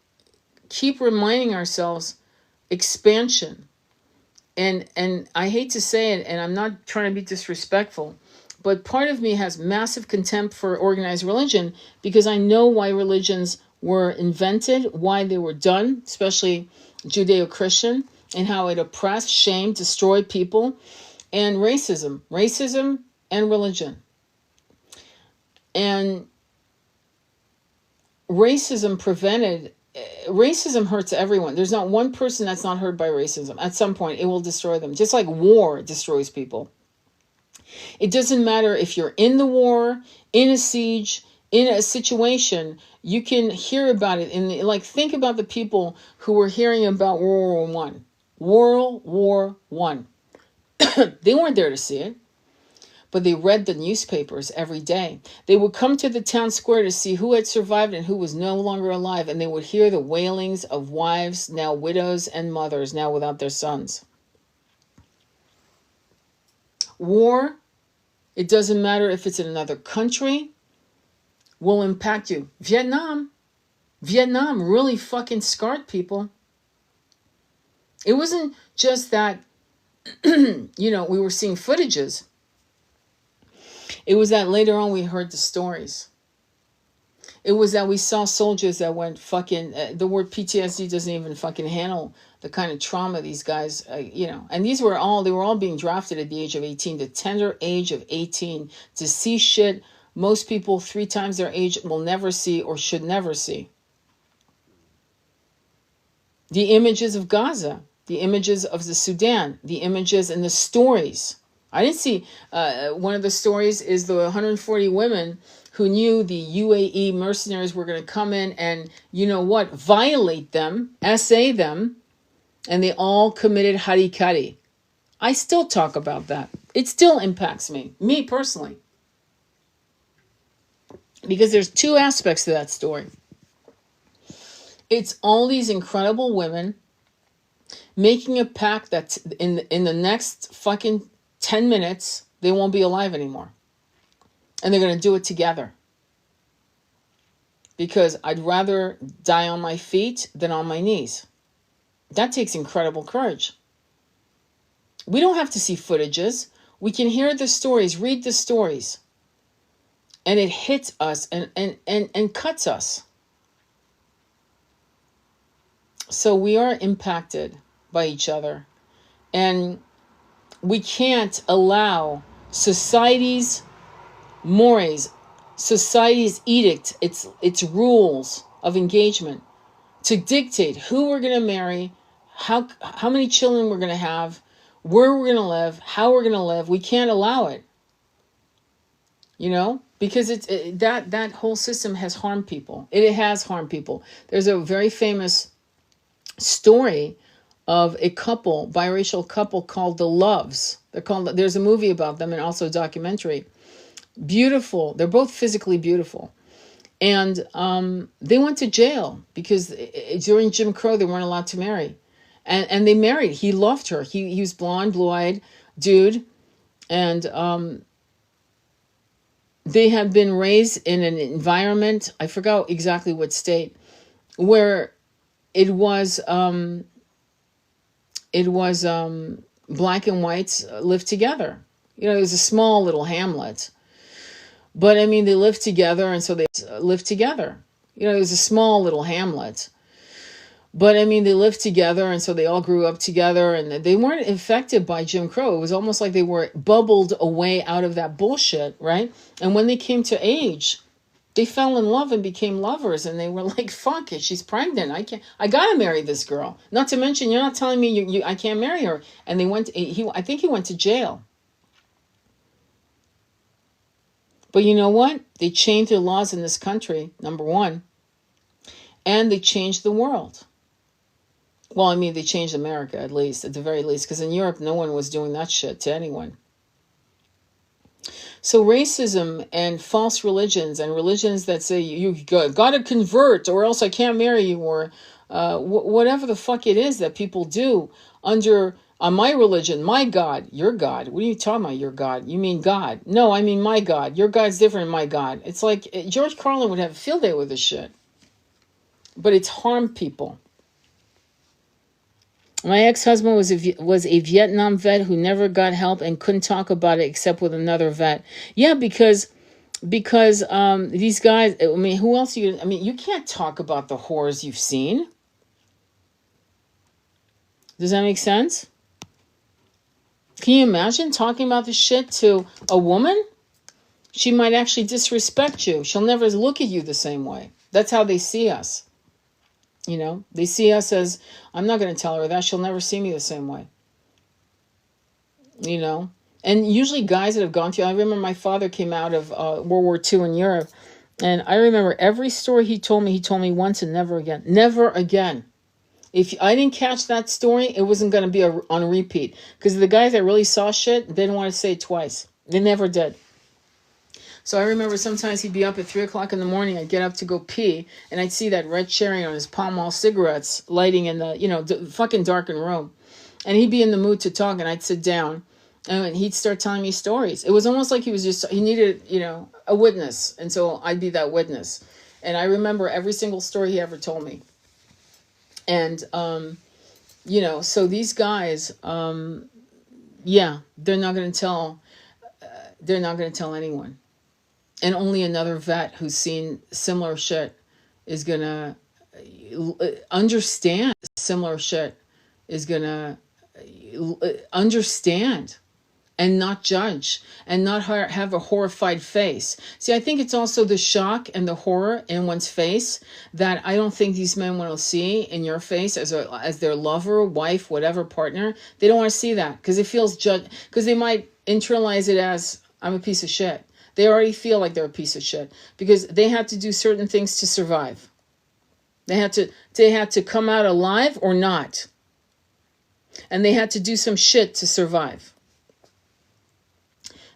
keep reminding ourselves expansion. And I hate to say it, and I'm not trying to be disrespectful, but part of me has massive contempt for organized religion because I know why religions were invented, why they were done, especially Judeo-Christian, and how it oppressed, shamed, destroyed people, and racism and religion. And racism hurts everyone. There's not one person that's not hurt by racism. At some point, it will destroy them. Just like war destroys people. It doesn't matter if you're in the war, in a siege, in a situation, you can hear about it. Like, think about the people who were hearing about World War I. World War I. They weren't there to see it. But they read the newspapers every day. They would come to the town square to see who had survived and who was no longer alive. And they would hear the wailings of wives, now widows, and mothers, now without their sons. War, it doesn't matter if it's in another country, will impact you. Vietnam really fucking scarred people. It wasn't just that, we were seeing footages. It was that later on we heard the stories. It was that we saw soldiers that went fucking, the word PTSD doesn't even fucking handle the kind of trauma these guys, and they were all being drafted at the age of 18, the tender age of 18, to see shit most people 3 times their age will never see or should never see. The images of Gaza, the images of the Sudan, the images and the stories. I didn't see, one of the stories is the 140 women who knew the UAE mercenaries were going to come in and, violate them, essay them, and they all committed harikari. I still talk about that. It still impacts me personally. Because there's 2 aspects to that story. It's all these incredible women making a pact that in the next fucking 10 minutes, they won't be alive anymore. And they're going to do it together. Because I'd rather die on my feet than on my knees. That takes incredible courage. We don't have to see footages. We can hear the stories, read the stories. And it hits us and cuts us. So we are impacted by each other. And we can't allow society's mores, society's edict, its rules of engagement to dictate who we're going to marry, how many children we're going to have, where we're going to live, how we're going to live. We can't allow it. Because that whole system has harmed people. It has harmed people. There's a very famous story of a couple, biracial couple called the Loves. There's a movie about them and also a documentary. Beautiful. They're both physically beautiful. And they went to jail because during Jim Crow, they weren't allowed to marry. And they married. He loved her. He was blonde, blue-eyed dude. And they had been raised in an environment, I forgot exactly what state, where it was black and whites lived together. It was a small little hamlet. But they lived together, and so they lived together. It was a small little hamlet. But they lived together, and so they all grew up together, and they weren't affected by Jim Crow. It was almost like they were bubbled away out of that bullshit, right? And when they came to age, They fell in love and became lovers, and they were like, "Fuck it, she's pregnant. I gotta marry this girl." Not to mention, you're not telling me I can't marry her. And they went. I think he went to jail. But you know what? They changed their laws in this country. Number one, and they changed the world. Well, I mean, they changed America at least, at the very least, because in Europe, no one was doing that shit to anyone. So racism and false religions and religions that say you got to convert or else I can't marry you, or whatever the fuck it is that people do under my religion, my God, your God. What are you talking about, your God? You mean God? No, I mean my God. Your God's different than my God. It's like George Carlin would have a field day with this shit. But it's harmed people. My ex-husband was a Vietnam vet who never got help and couldn't talk about it except with another vet. Yeah, because these guys, I mean, who else you can't talk about the horrors you've seen. Does that make sense? Can you imagine talking about this shit to a woman? She might actually disrespect you. She'll never look at you the same way. That's how they see us. You know, they see us as, I'm not going to tell her that. She'll never see me the same way. You know, and usually guys that have gone through, I remember my father came out of World War II in Europe. And I remember every story he told me once and never again. Never again. If I didn't catch that story, it wasn't going to be on a repeat. Because the guys that really saw shit, they didn't want to say it twice. They never did. So I remember sometimes he'd be up at 3 o'clock in the morning. I'd get up to go pee, and I'd see that red cherry on his Pall Mall cigarettes lighting in the, fucking darkened room. And he'd be in the mood to talk, and I'd sit down, and he'd start telling me stories. It was almost like he needed, a witness. And so I'd be that witness. And I remember every single story he ever told me. And, so these guys, they're not going to tell anyone. And only another vet who's seen similar shit is going to understand similar shit, is going to understand and not judge and not have a horrified face. See, I think it's also the shock and the horror in one's face that I don't think these men want to see in your face as their lover, wife, whatever partner. They don't want to see that because it feels judged, because they might internalize it as, I'm a piece of shit. They already feel like they're a piece of shit because they had to do certain things to survive. They had to come out alive or not. And they had to do some shit to survive.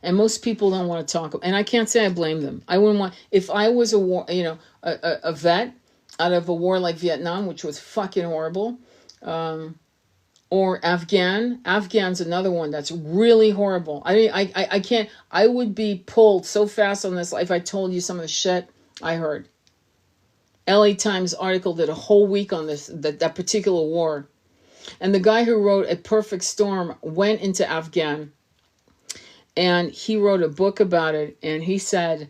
And most people don't want to talk. And I can't say I blame them. I wouldn't want, if I was a vet out of a war like Vietnam, which was fucking horrible, or Afghan's another one that's really horrible. I mean, I can't, I would be pulled so fast on this if I told you some of the shit I heard. LA Times article did a whole week on that particular war. And the guy who wrote A Perfect Storm went into Afghan, and he wrote a book about it. And he said,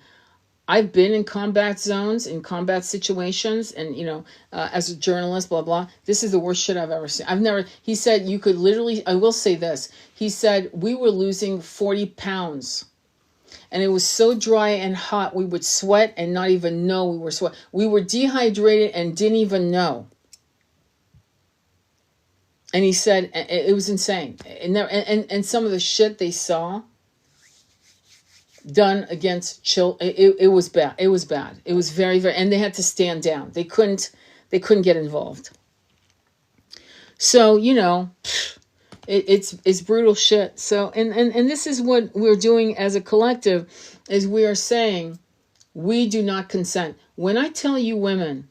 I've been in combat zones, in combat situations, and, as a journalist, blah, blah. This is the worst shit I've ever seen. He said, you could literally, I will say this. He said, we were losing 40 pounds. And it was so dry and hot, we would sweat and not even know we were sweating. We were dehydrated and didn't even know. And he said, it was insane. And some of the shit they saw done against children, it was bad. It was bad. It was very, very, and they had to stand down. They couldn't get involved. So, it's brutal shit. So, and this is what we're doing as a collective, is we are saying we do not consent. When I tell you women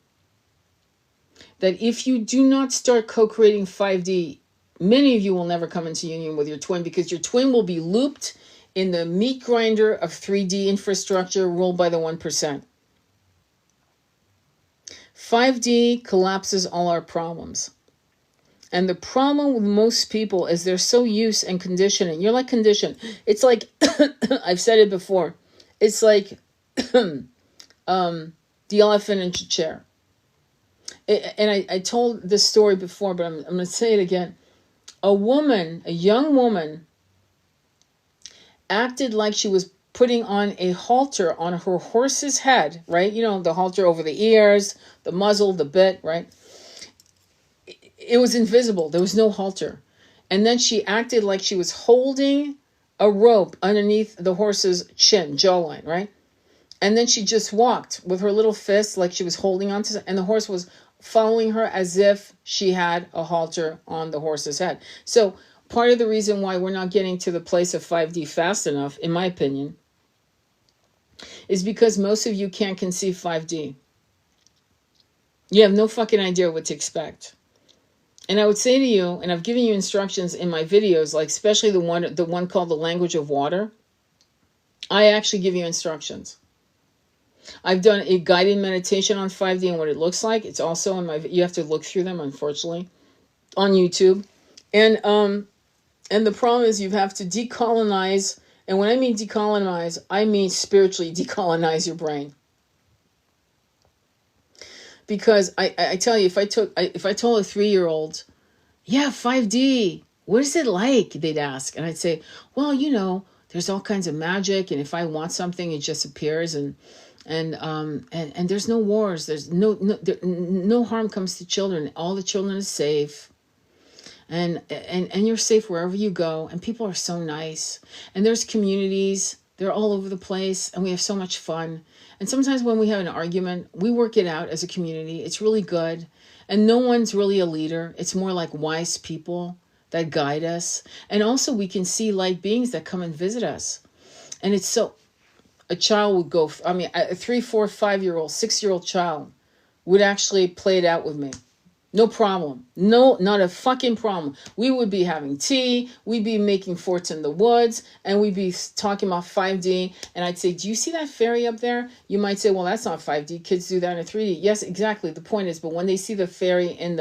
that if you do not start co-creating 5D, many of you will never come into union with your twin, because your twin will be looped in the meat grinder of 3D infrastructure ruled by the 1%. 5D collapses all our problems. And the problem with most people is they're so used and conditioned. You're like conditioned. It's like, I've said it before, it's like the elephant in the chair. And I told this story before, but I'm going to say it again. A young woman, acted like she was putting on a halter on her horse's head, right? You know, the halter over the ears, the muzzle, the bit, right? It was invisible. There was no halter. And then she acted like she was holding a rope underneath the horse's chin, jawline, right? And then she just walked with her little fist like she was holding on to, and the horse was following her as if she had a halter on the horse's head. So part of the reason why we're not getting to the place of 5D fast enough, in my opinion, is because most of you can't conceive 5D. You have no fucking idea what to expect. And I would say to you, and I've given you instructions in my videos, like especially the one called The Language of Water. I actually give you instructions. I've done a guided meditation on 5D and what it looks like. It's also in my, you have to look through them, unfortunately, on YouTube. And the problem is you have to decolonize. And when I mean decolonize, I mean spiritually decolonize your brain. Because I tell you, if I told a 3-year-old, yeah, 5D, what is it like? They'd ask. And I'd say, well, you know, there's all kinds of magic. And if I want something, it just appears. And there's no wars. There's no harm comes to children. All the children are safe. And you're safe wherever you go. And people are so nice. And there's communities. They're all over the place. And we have so much fun. And sometimes when we have an argument, we work it out as a community. It's really good. And no one's really a leader. It's more like wise people that guide us. And also we can see light beings that come and visit us. And it's so, a child would go, I mean, a 3, 4, 5-year-old, 6-year-old child would actually play it out with me. No problem. No, not a fucking problem. We would be having tea. We'd be making forts in the woods. And we'd be talking about 5D. And I'd say, do you see that fairy up there? You might say, well, that's not 5D. Kids do that in 3D. Yes, exactly. The point is, but when they see the fairy in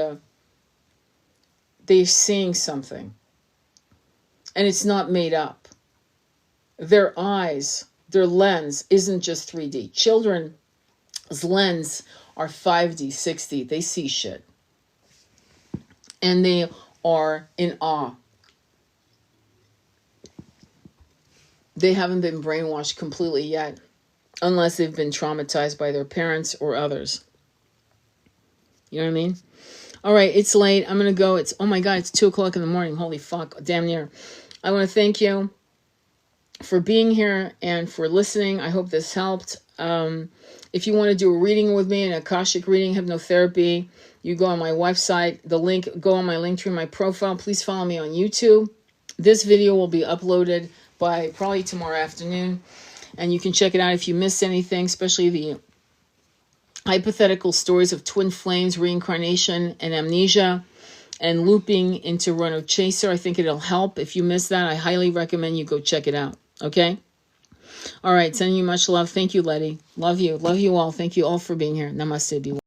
they're seeing something. And it's not made up. Their eyes, their lens isn't just 3D. Children's lens are 5D, 6D. They see shit. And they are in awe. They haven't been brainwashed completely yet, unless they've been traumatized by their parents or others. You know what I mean? All right, it's late. I'm going to go. Oh my God, it's 2 o'clock in the morning. Holy fuck, damn near. I want to thank you for being here and for listening. I hope this helped. If you want to do a reading with me, an Akashic reading, hypnotherapy, you go on my website, go on my link through my profile. Please follow me on YouTube. This video will be uploaded by probably tomorrow afternoon. And you can check it out if you missed anything, especially the hypothetical stories of twin flames, reincarnation, and amnesia, and looping into Runner Chaser. I think it'll help. If you missed that, I highly recommend you go check it out. Okay? All right. Sending you much love. Thank you, Letty. Love you. Love you all. Thank you all for being here. Namaste. Be well.